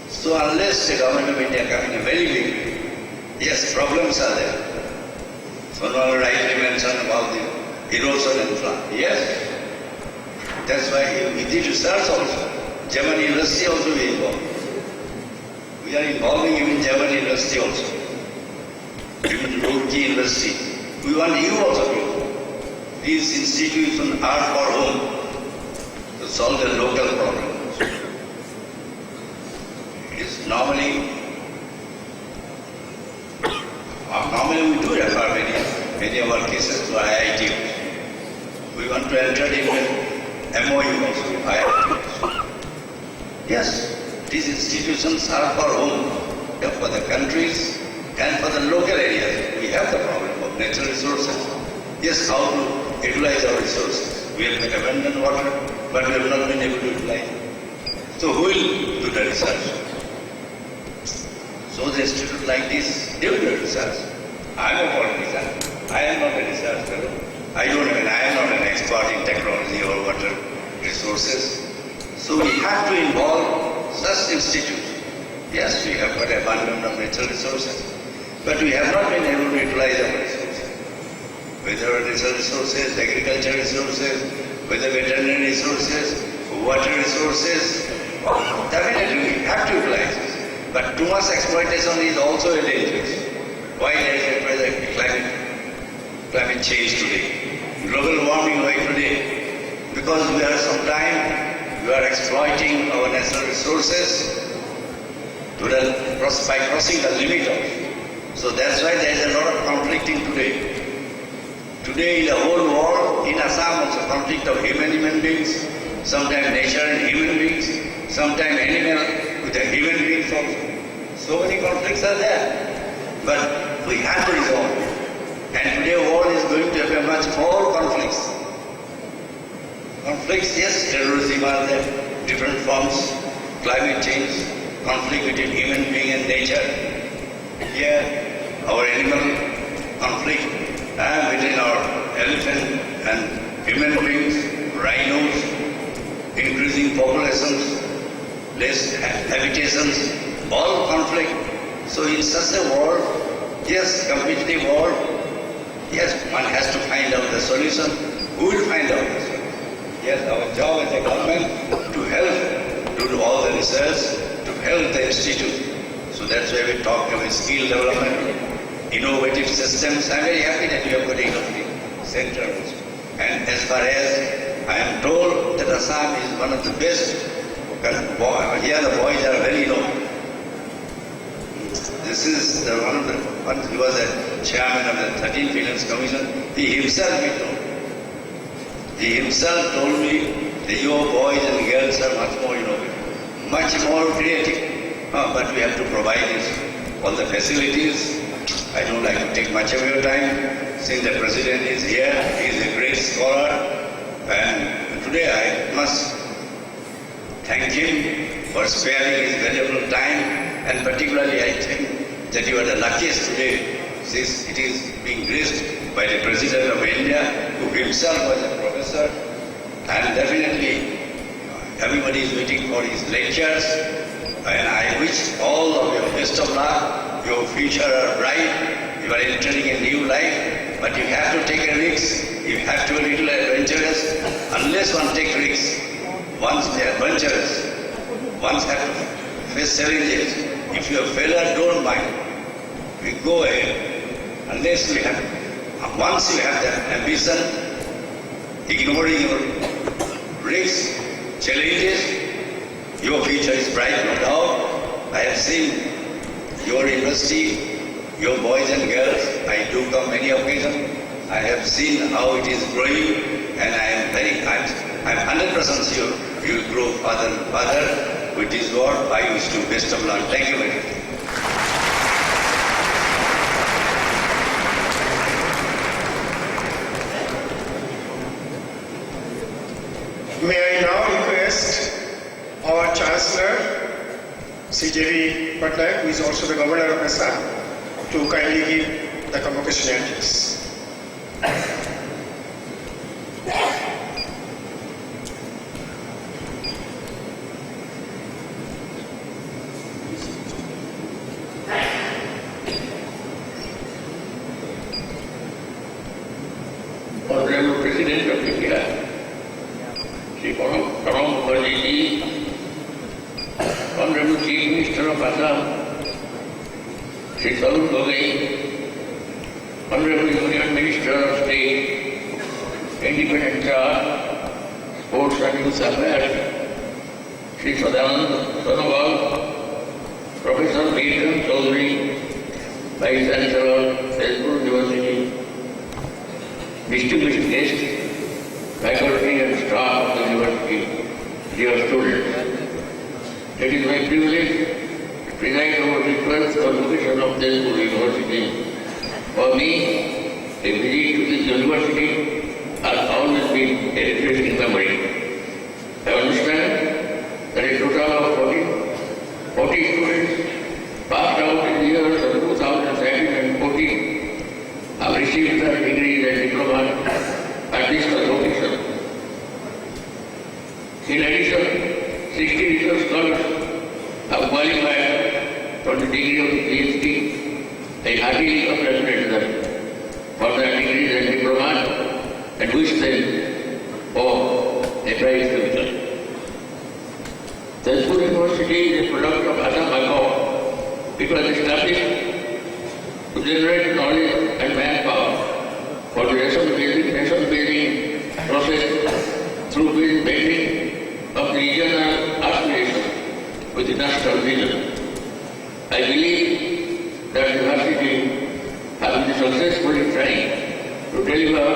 So unless the government of India comes in a very big way, yes, problems are there. So now rightly mentioned about the erosion and flood. Yes, that's why we did research also. German University also we involved. We are involving even German University also. Even Roorkee University. We want you also to involve. These institutions are for whom? To solve the local problems. It is normally we do refer many of our cases to IIT. We want to enter into MOU also with IIT. Yes, these institutions are for whom? For the countries and for the local areas. We have the problem of natural resources. Yes, how to utilize our resources. We have got abundant water, but we have not been able to utilize it. So who will do the research? So the institute like this, they will do research. I am a politician. I am not a research fellow. I am not an expert in technology or water resources. So we have to involve such institutes. Yes, we have got abundant of natural resources, but we have not been able to utilize our resources. Whether natural resources, agricultural resources, whether veterinary resources, water resources, definitely we have to utilize this. But too much exploitation is also a dangerous. Why there is climate change today? Global warming why today? Because we are exploiting our natural resources by crossing the limit of. So that's why there is a lot of conflicting today. Today in the whole world, in Assam also conflict of human beings, sometimes nature and human beings, sometimes animal with the human beings also. So many conflicts are there. But we have to resolve. And today world is going to have much more conflicts. Conflicts, yes, terrorism are there, different forms, climate change, conflict between human being and nature. Here, our animal conflict between our elephant and human beings, rhinos, increasing populations, less habitations, all conflict. So in such a world, yes, competitive world, yes, one has to find out the solution. Who will find out the solution? Yes, our job as a government to help, to do all the research, to help the institute. So that's why we talk about skill development, innovative systems. I'm very happy that you have got innovative center also. And as far as I am told that Assam is one of the best, here the boys are very innovative. This is he was the chairman of the 13 Finance Commission. He himself told me that your boys and girls are much more innovative, much more creative. But we have to provide all the facilities. I don't like to take much of your time. Since the president is here, he is a great scholar. And today I must thank him for sparing his valuable time. And particularly I think that you are the luckiest today, since it is being graced by the President of India, who himself was a professor. And definitely everybody is waiting for his lectures. And I wish all of you best of luck. Your future are bright. You are entering a new life. But you have to take a risk. You have to be a little adventurous. Unless one takes risks, one's adventurous. One has to face challenges. If you are failure, don't mind. We go ahead. Unless you have, once you have that ambition, ignoring your risks, challenges, your future is bright, no doubt. I have seen your university, your boys and girls. I do come many occasions. I have seen how it is growing, and I'm 100% sure you will grow further and further. With this word, I wish you best of luck. Thank you very much. May I now request our Chancellor, C.J.V. Patnaik, who is also the Governor of Assam, to kindly give the convocation address. Honorable President of India, Sri Pranab Mukherjee, Honorable Chief Minister of Assam, Sri Tarun Gogoi, Honorable Union Minister of State, Independent Charge, Sports and Youth Affairs, Sri Sadanand Sonowal, Professor Vikram Chaudhary, Vice Chancellor, Tezpur University, distinguished guests, faculty and staff of the university, dear students. It is my privilege to preside over the 12th Convocation of Tezpur University. For me, a visit to this university has always been a refreshing memory. I understand that a total of 40 students passed out in the years of 2013 and 14 have received their degrees and diplomas at this convocation. In addition, 60 research scholars have qualified for the degree of PhD. I heartily congratulate them for their degrees and diplomas and wish them for a bright future. Tezpur University is a product of Assam Accord. It was established to generate knowledge and manpower for the nation-building process through building of the regional aspirations with the national vision. I believe that the university has been successfully trying to deliver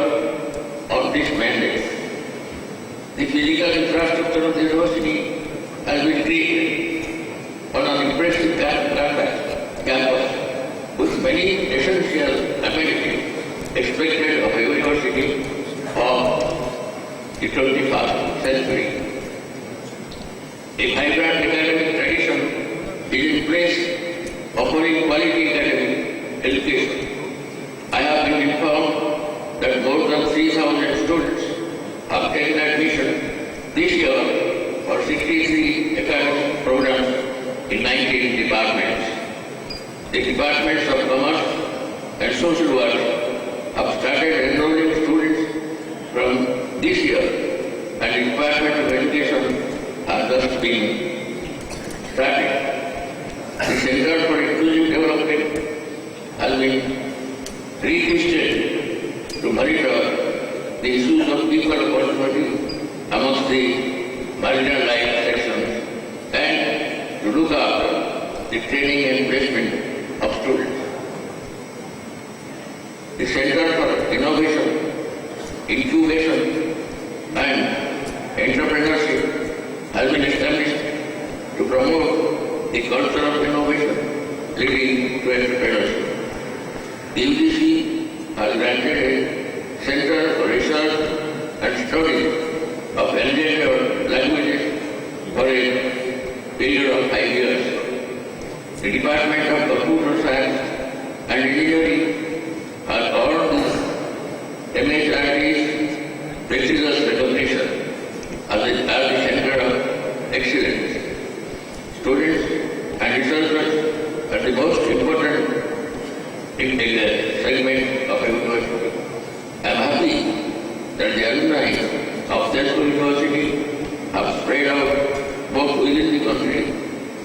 on this mandate. The physical infrastructure of the university has been created on an impressive campus with many essential amenities expected of a university of the 21st century. A vibrant academic tradition is in place offering quality academic education. I have been informed that more than 3,000 students have taken admission this year for 63 academic programs in 19 departments. The departments of Commerce and Social Work have started enrolling students from this year, and the Department of Education has just been started. The Center for Inclusive Development has been retwisted to monitor the issues of equal opportunity amongst the marginalized sections and to look after the training and placement of students. The Center for Innovation, Incubation and Entrepreneurship has been established to promote the culture of innovation leading to entrepreneurship. The UGC has granted a Center for Research and Study of Endangered Languages for a period of 5 years. The Department of Computer Science and Engineering has earned the MHRD's prestigious recognition as the Center of Excellence. Students and researchers are the most important in the segment of a university. I am happy that the alumni of Tezpur University have spread out both within the country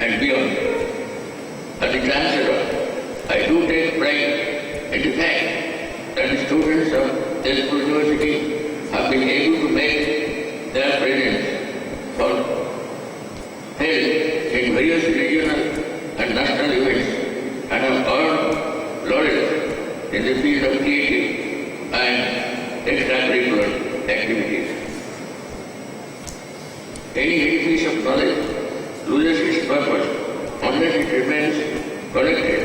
and beyond. As the Chancellor, I do take pride in the fact that the students of Tezpur University have been able to make their presence held in various regional and national events and have earned laurels in the field of creative and extracurricular activities. Any edifice of knowledge loses its purpose unless it remains connected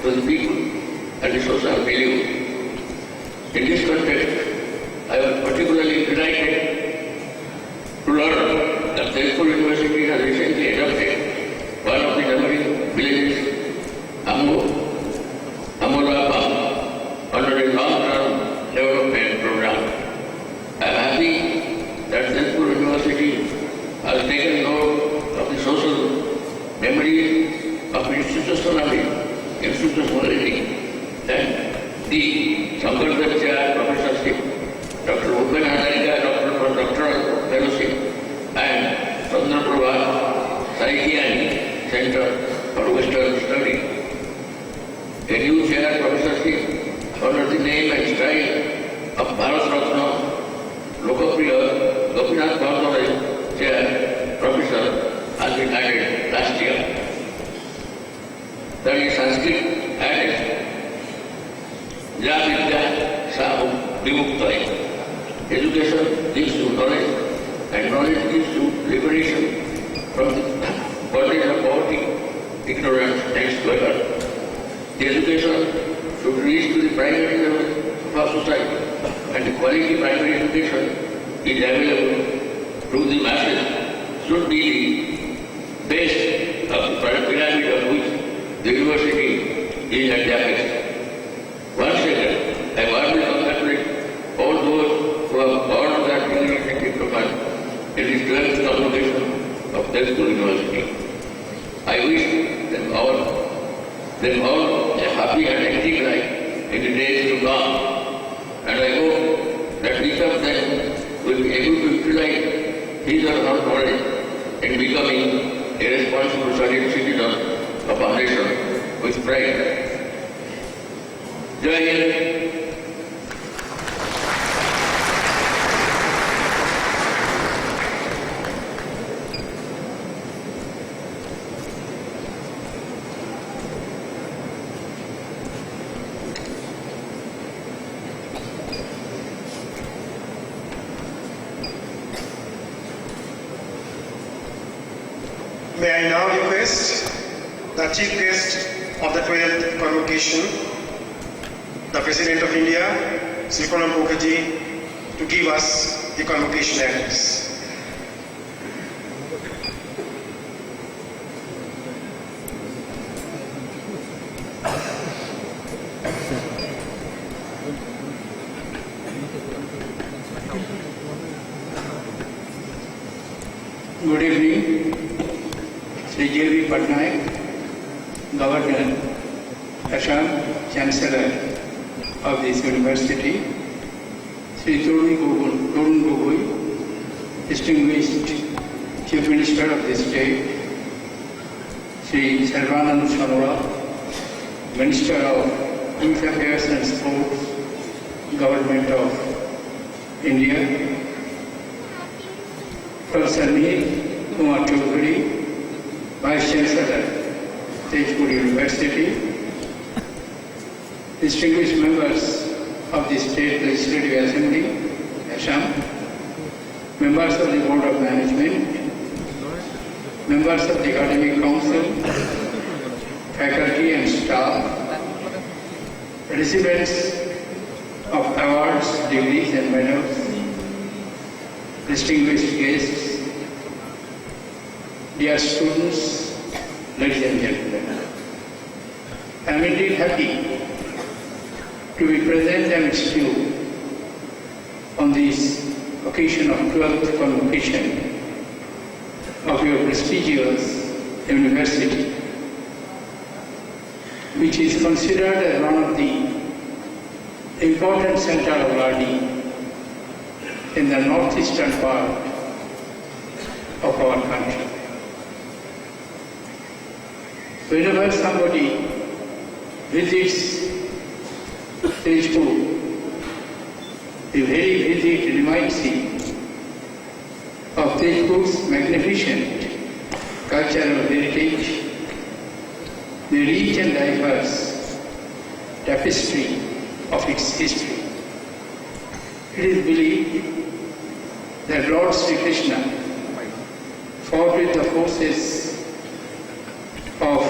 to the people and the social milieu. In this context, I was particularly delighted to learn that Tezpur University has recently adopted one of the neighboring villages, Amolapam, under a long-term development program. I am happy that Tezpur University has taken note of the social memories of institutionality and the Sankardacharya Professorship, Dr. Bhupen Hazarika Doctoral Fellowship, and Chandraprabha Saikiani Center for Western Study. A new chair professorship under the name and style of Bharat Ratna Lokapriya Gopinath Bhattacharya Chair Professor has been added last year. That is Sanskrit added Javidya Sahu Vimuktai. Education gives you knowledge, and knowledge gives you liberation from the bondage of poverty, ignorance, and squalor. The education should reach to the primary level of our society, and the quality primary education is available to the masses should be the base of the pyramid of which the university is at the apex. Once again, I warmly congratulate all those who have earned their degree diploma in the 12th Convocation of Tezpur University. I wish them all a happy and active life in the days to come, and I hope that each of them will be able to utilize his or her knowledge in becoming a responsible citizen of our nation with pride. Jai Hind. May I now request the chief guest of the 12th Convocation, the President of India, Sri Pranab Mukherjee, to give us the Convocation address. Good evening, Sri J.V. Patnaik, Governor, Assam Chancellor of this university, Sri Torun Gogoi, Distinguished Chief Minister of the state, Sri Sarvanand Sonowal, Minister of Youth Affairs and Sports, Government of India, Professor Neil Kumar Choudhury, Vice Chancellor, Tezpur University, distinguished members of the State Legislative Assembly, Assam, members of the Board of Management, members of the Academic Council, faculty and staff, recipients of awards, degrees and medals, distinguished guests, dear students, ladies and gentlemen. I am indeed happy to be present amidst you on this occasion of 12th Convocation of your prestigious university, which is considered as one of the important centers of learning in the northeastern part of our country. Whenever somebody visits Tezpur, the very visit reminds him of Tezpur's magnificent cultural heritage, the rich and diverse tapestry of its history. It is believed that Lord Sri Krishna fought with the forces of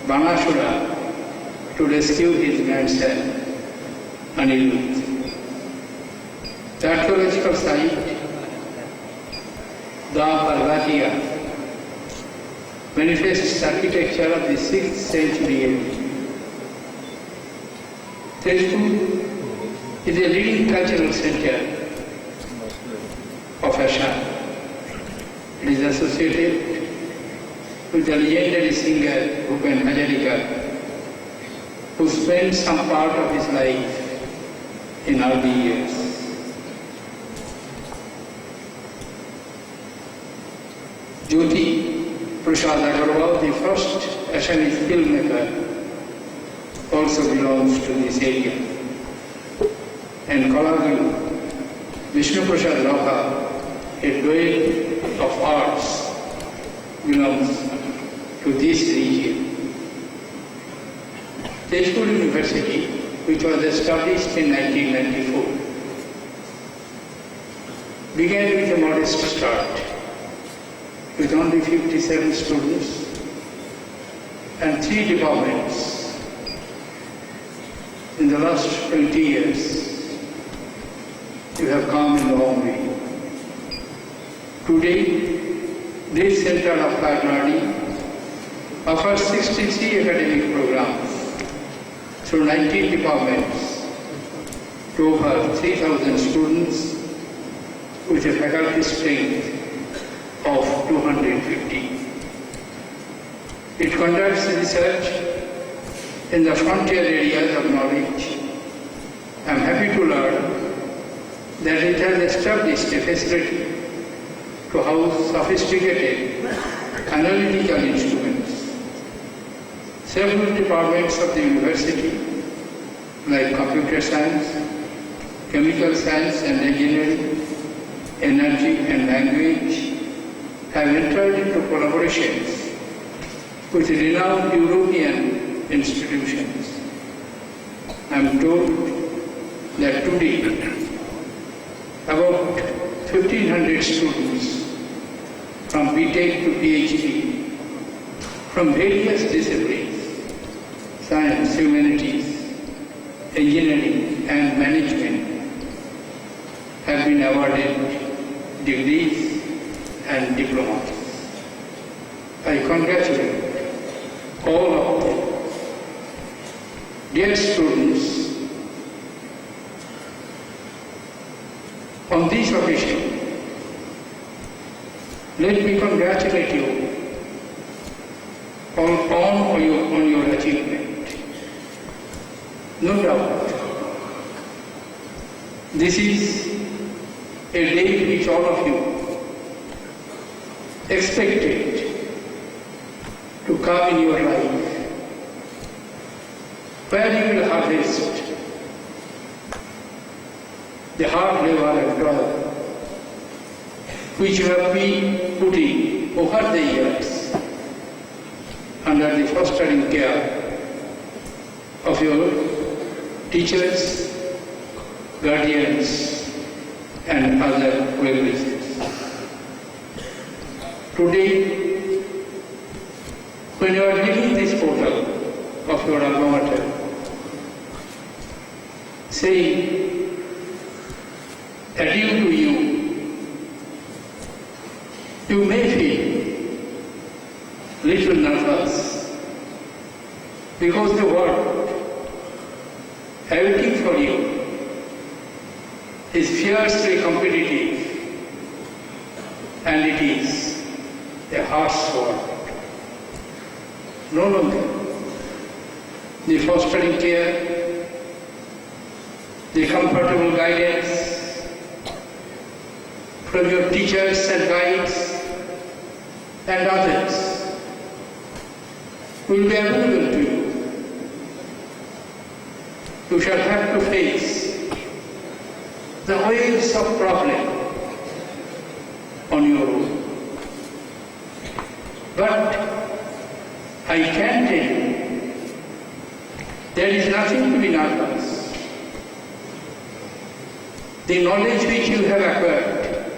Banasura to rescue his grandson, Anirudh. The archaeological site, the Parvatiya, manifests architecture of the 6th century AD. Tezpur is a leading cultural center of Assam. It is associated with the legendary singer Bhupen Hazarika, who spent some part of his life in early years. Jyoti Prasad Agarwal, the first Assamese filmmaker, also belongs to this area. And Kalaguru Vishnu Prasad Laka, a duet of arts, belongs to this region. Tezpur University, which was established in 1994, began with a modest start, with only 57 students and 3 departments. In the last 20 years, you have come a long way. Today, this Center of Applied Learning offers 63 academic programs through 19 departments to over 3,000 students with a faculty strength of 250. It conducts research in the frontier areas of knowledge. I am happy to learn that it has established a facility to house sophisticated analytical instruments. Several departments of the university, like computer science, chemical science and engineering, energy and language, have entered into collaborations with renowned European institutions. I am told that today about 1,500 students from BTech to PhD from various disciplines, science, humanities, engineering and management, have been awarded degrees and diplomas. I congratulate all of them. Dear students, on this occasion, let me congratulate you on your achievement. No doubt, this is a day which all of you expected to come in your life, where you will harvest the hard labor and toil which you have been putting over the years under the fostering care of your teachers, guardians, and other well-wishers. Today, when you are leaving this portal of your alma mater, saying adieu to you, you may feel little nervous because the world waiting for you is fiercely competitive and it is a harsh world. No longer the fostering care, the comfortable guidance from your teachers and guides and others will be available to you. You shall have to face the waves of problem on your own. But I can tell you, there is nothing to be nervous. The knowledge which you have acquired,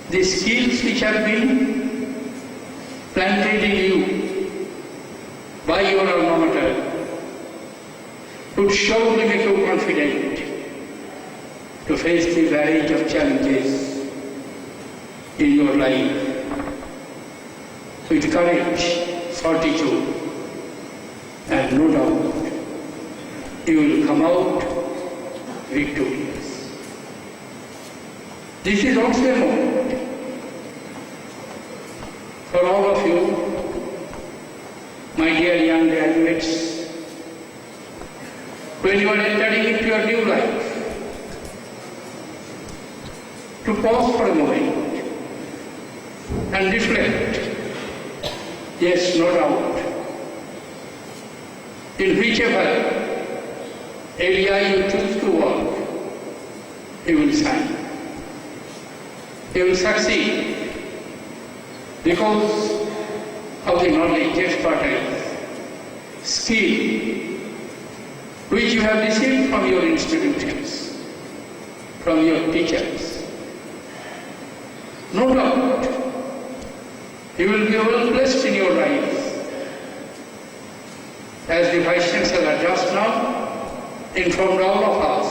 the skills which have been planted in you by your alma mater, would surely make you confident to face the variety of challenges in your life with courage, fortitude, and no doubt you will come out victorious. This is also a moment for all of you, my dear young graduates, when you are entering into your new life, to pause for a moment and reflect. Yes, no doubt, in whichever area you choose to work, you will shine. You will succeed because of the knowledge, expertise, skill which you have received from your institutions, from your teachers. No doubt, you will be well blessed in your life. As the Vice Chancellor just now informed all of us,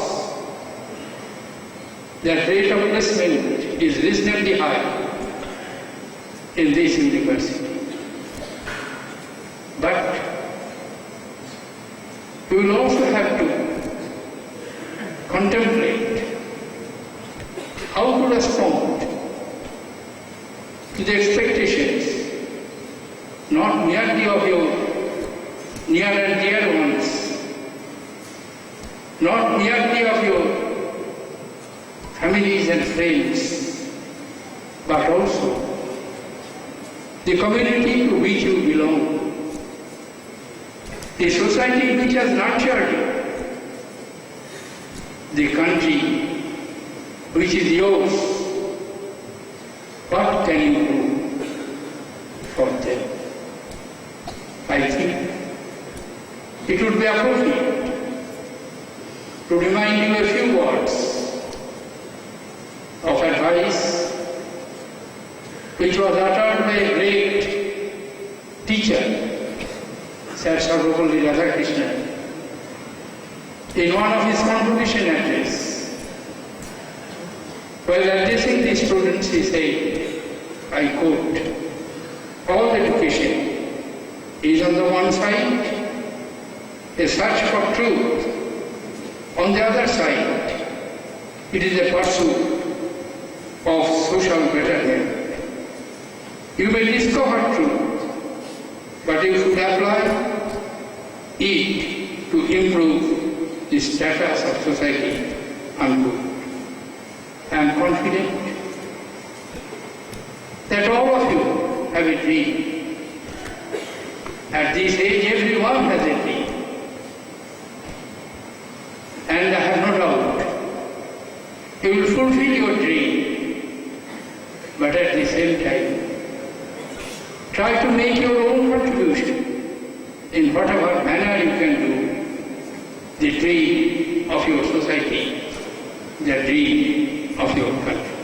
that rate of placement is reasonably high in this university. But you will also have to contemplate how to respond to the expectations, not merely of your near and dear ones, not merely of your families and friends, but also the community to which you belong, the society which has nurtured you, the country which is yours. What can you do for them? I think it would be appropriate to remind you a few words of advice which was uttered by a great teacher, Sir Sarvapalli Radhakrishnan, in one of his convocation address, while addressing the students, he said, I quote, all education is on the one side a search for truth, on the other side it is a pursuit of social betterment. You may discover truth, but you should apply it to improve the status of society and good. I am confident that all of you have a dream. At this age, everyone has a dream. And I have no doubt you will fulfill your dream, but at the same time, try to make your own contribution in whatever manner you can do, the dream of your society, the dream of your country.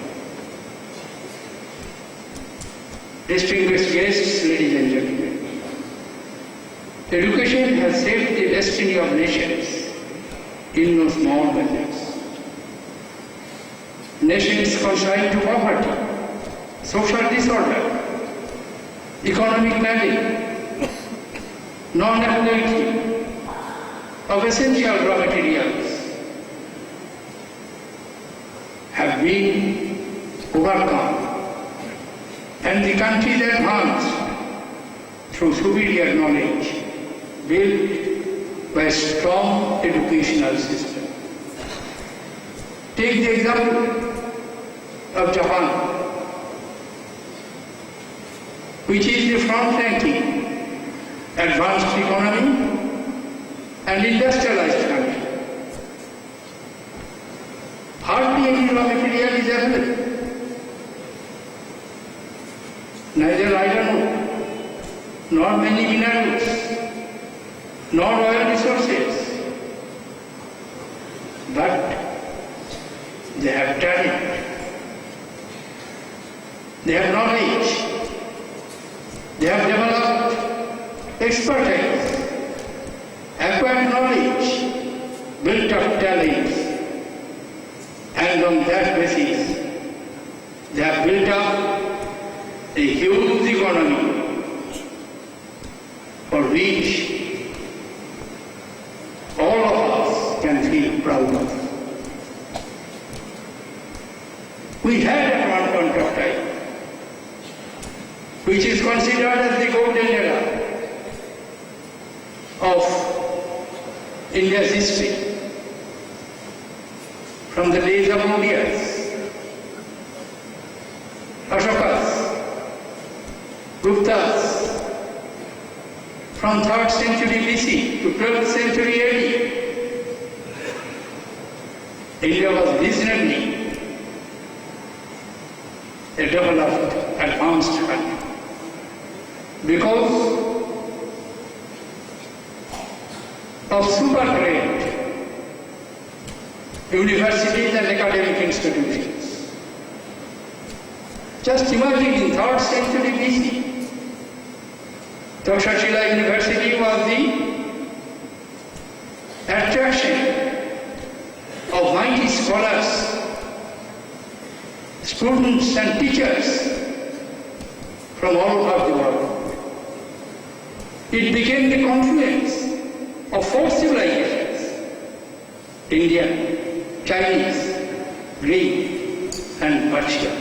Distinguished guests, ladies and gentlemen, education has shaped the destiny of nations in no small measures. Nations consigned to poverty, social disorder, economic malady, non-availability of essential raw materials have been overcome, and the countries advanced through superior knowledge built by a strong educational system. Take the example of Japan, which is the front-ranking advanced economy and industrialized country. Hardly any raw material is available. Neither iron ore, nor many minerals, nor oil resources. But they have talent, they have knowledge, they have developed expertise, acquired knowledge, built up talents, and on that basis, they have built up a huge economy for which all of us can feel proud of. We had at one point of time, which is considered as the golden era of India's history, from the days of Mauryas, Ashokas, Guptas, from 3rd century BC to 12th century AD. India was reasonably a developed, advanced country because of super great universities and academic institutions. Just imagine in 3rd century BC, Takshashila University was the attraction of mighty scholars, students and teachers from all over the world. It became the confluence of 4 civilizations: Indian, Chinese, Greek, and Persian.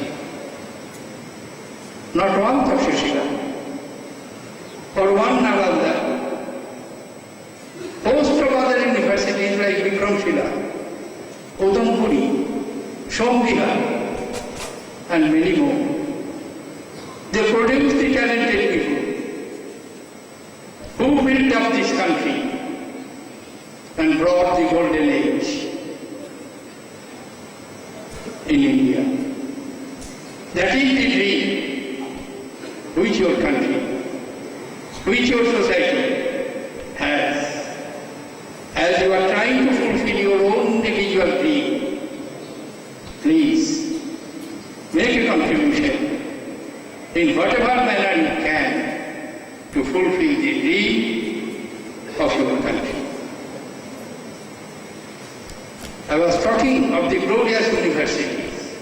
Not one Takshashila or one Nalanda. Host of other universities like Vikramshila, Udampuri, Somvihar, and many more. They produced the talented people who built up this country and brought the golden age in India. That is the dream which your country, which your society has. As you are trying to fulfill your own individual dream, please make a contribution in whatever manner you can to fulfill the dream of your country. I was talking of the glorious universities,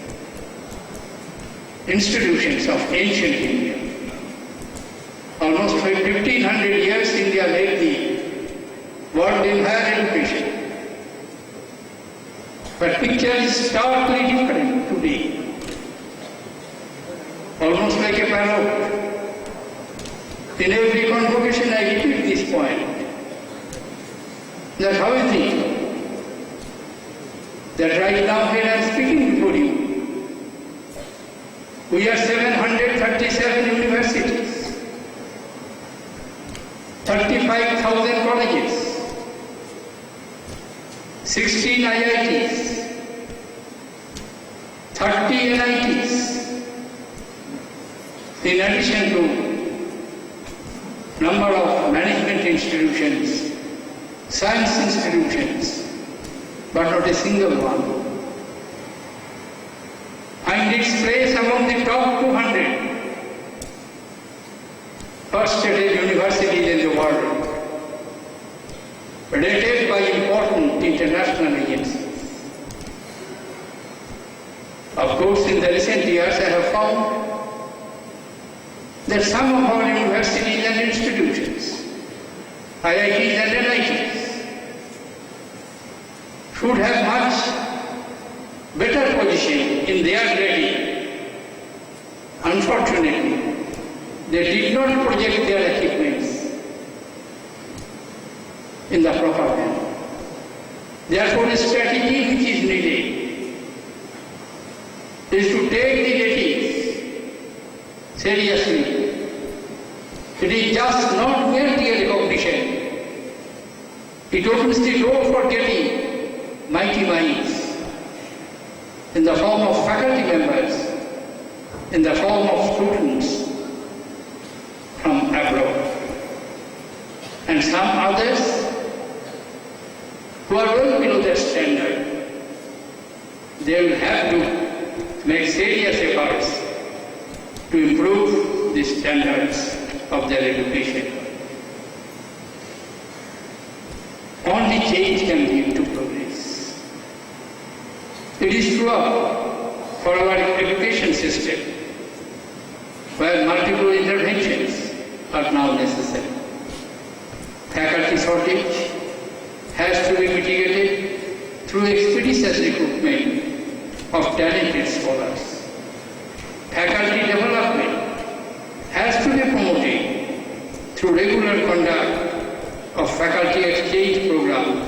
institutions of ancient India. Almost 1500 years India led the world in higher education. But picture is starkly different today. Almost like a paradox. In every convocation I repeat this point. That how is it that right now when I am speaking before you, we are 737 universities, 35,000 colleges, 16 IITs, 30 NITs, in addition to number of management institutions, science institutions, but not a single one. And its place among the top 200 first-rated universities in the world, rated by important international agencies. Of course, in the recent years I have found that some of our universities and institutions, IITs and NITs, should have much better position in their grading. Unfortunately, they did not project their achievements in the proper manner. Therefore, a strategy which is needed is to take the ratings seriously. It is just not merely a recognition. It opens the door for getting mighty minds in the form of faculty members, in the form of students from abroad, and some others who are well below their standard. They will have to make serious efforts to improve the standards of their education. Only change can lead to progress. It is true for our education system, where multiple interventions are now necessary. Faculty shortage has to be mitigated through expeditious recruitment of talented scholars. Faculty development has to be promoted through regular conduct of faculty exchange programs.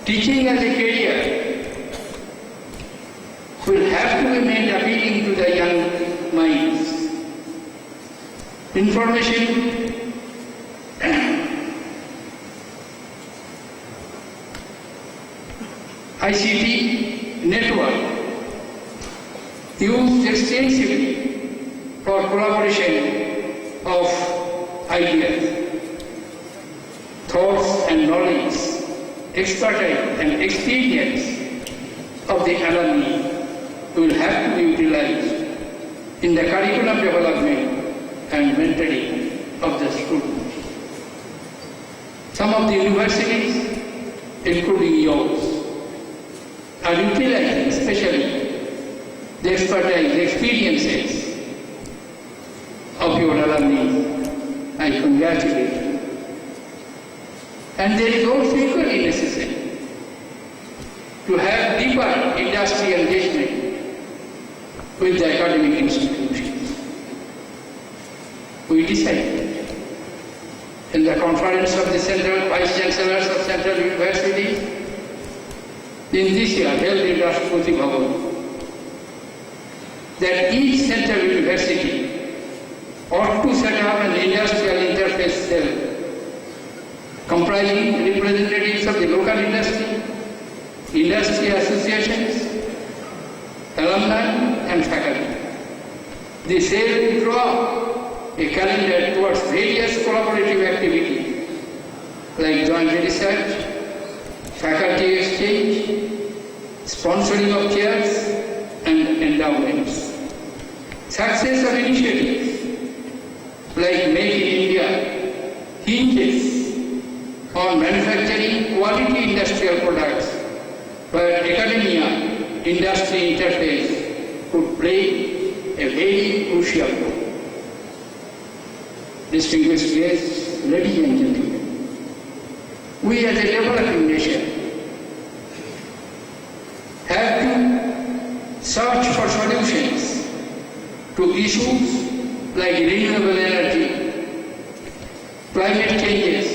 Teaching as a career will have to be made appealing to the young minds. Information ICT network used extensively for collaboration of ideas, thoughts and knowledge, expertise and experience of the alumni will have to be utilized in the curriculum development and mentoring of the students. Some of the universities, including yours, are utilizing especially the expertise, the experiences of your alumni. I congratulate you. And there is also equally necessary to have deeper industry engagement with the academic institutions. We decided in the conference of the Central Vice Chancellors of Central Universities in this year held in Rashtrapati Bhavan that each central university ought to set up an industrial interface cell comprising representatives of the local industry, industry associations, alumni and faculty. The cell will draw a calendar towards various collaborative activities like joint research, faculty exchange, sponsoring of chairs and endowments. Success of initiatives like Make in on manufacturing quality industrial products where academia-industry interface could play a very crucial role. Distinguished guests, ladies and gentlemen, we as a developing nation have to search for solutions to issues like renewable energy, climate changes,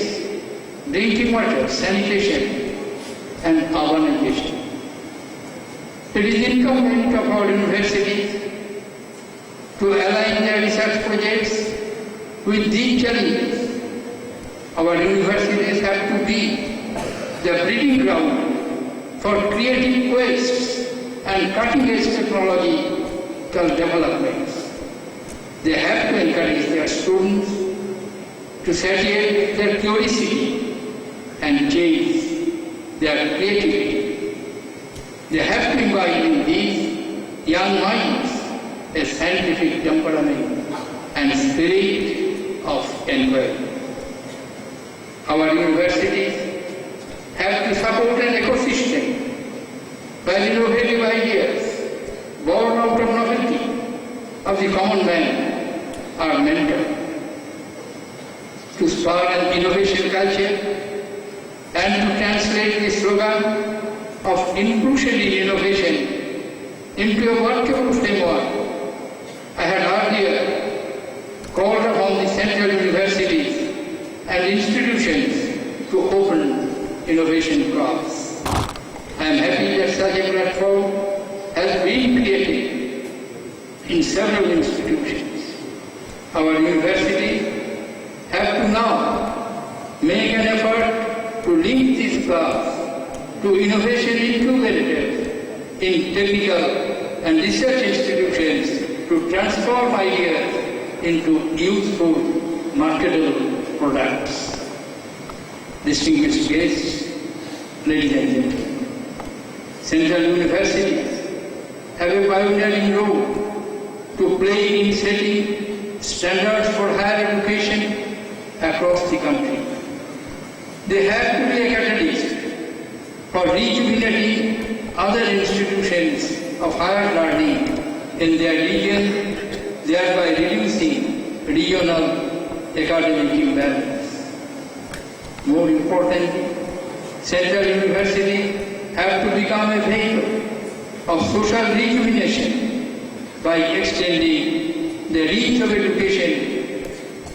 drinking water, sanitation, and urbanization. It is incumbent of our universities to align their research projects with these challenges. Our universities have to be the breeding ground for creative quests and cutting-edge technological developments. They have to encourage their students to satiate their curiosity and chase their creativity. They have to imbibe in these young minds a scientific temperament and spirit of inquiry. Our universities have to support an ecosystem where innovative ideas born out of novelty of the common man are mentored. To spur an innovation culture and to translate the slogan of inclusion in innovation into a workable framework, I had earlier called upon the central universities and institutions to open innovation clubs. I am happy that such a platform has been created in several institutions. Our universities have to now make an effort to link these clubs to innovation incubators in technical and research institutions to transform ideas into useful, marketable products. Distinguished guests, ladies and gentlemen, central universities have a pioneering role to play in setting standards for higher education across the country. They have to be a catalyst for rejuvenating other institutions of higher learning in their region, thereby reducing regional academic imbalance. More importantly, central universities have to become a vehicle of social rejuvenation by extending the reach of education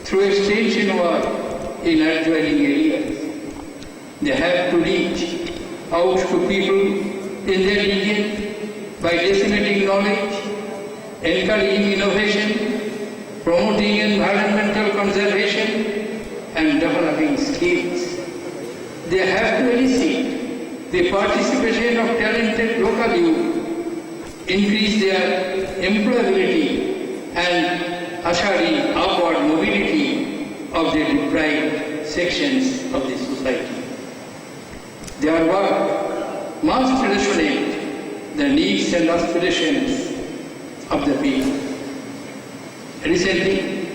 through extension work in adjoining areas. They have to reach out to people in their region by disseminating knowledge, encouraging innovation, promoting environmental conservation, and developing skills. They have to elicit the participation of talented local youth, increase their employability, and usher in upward mobility of the deprived sections of the society. Their work must resonate the needs and aspirations of the people. Recently,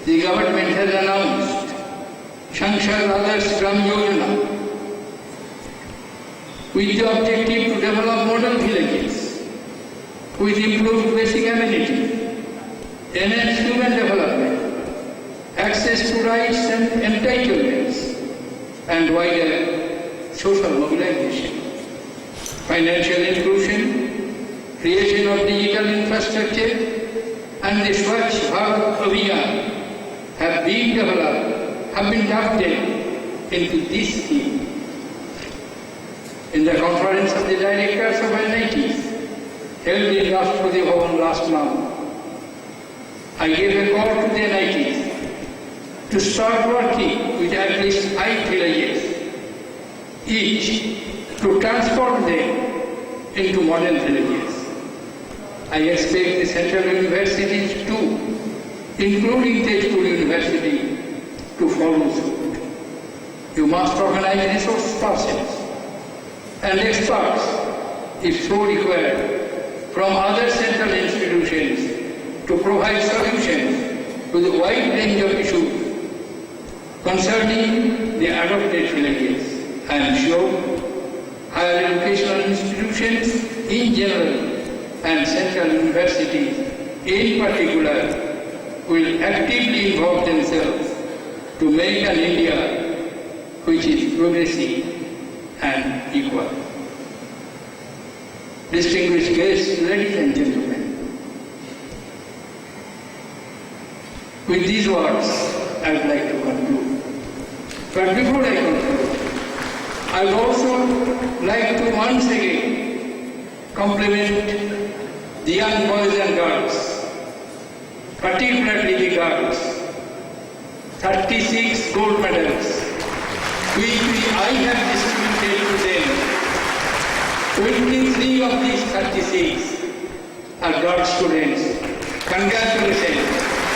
the government has announced Sanksad Adarsh Gram Yojana with the objective to develop model villages with improved basic amenities, enhance human development, access to rights and entitlements, and wider social mobilization. Financial inclusion, creation of digital infrastructure, and the Swachh Bharat Abhiyan have been drafted into this scheme. In the conference of the directors of NITs held in Rashtrapati Bhavan last month, I gave a call to the NITs to start working with at least 5 villages, each to transform them into modern villages. I expect the central universities too, including Tezpur University, to follow suit. You must organize resource persons and experts, if so required, from other central institutions to provide solutions to the wide range of issues Concerning the adopted syllabus, I am sure higher educational institutions in general and central universities in particular will actively involve themselves to make an India which is progressive and equal. Distinguished guests, ladies and gentlemen, with these words, I would like to conclude. But before I conclude, I would also like to once again compliment the young boys and girls, particularly the girls, 36 gold medals, which I have distributed to them. 23 of these 36 are girl students. Congratulations.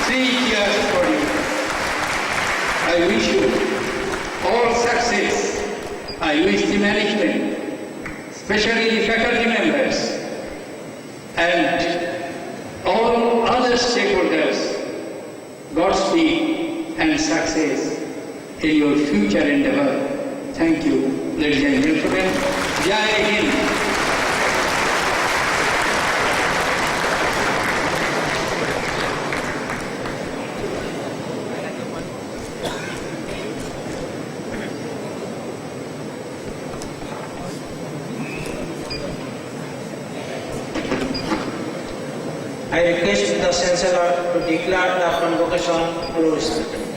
3 years for you. I wish you all success. I wish the management, especially the faculty members, and all other stakeholders, Godspeed and success in your future endeavor. Thank you, ladies and gentlemen. Jai Hind. I request the Chancellor to declare the convocation closed.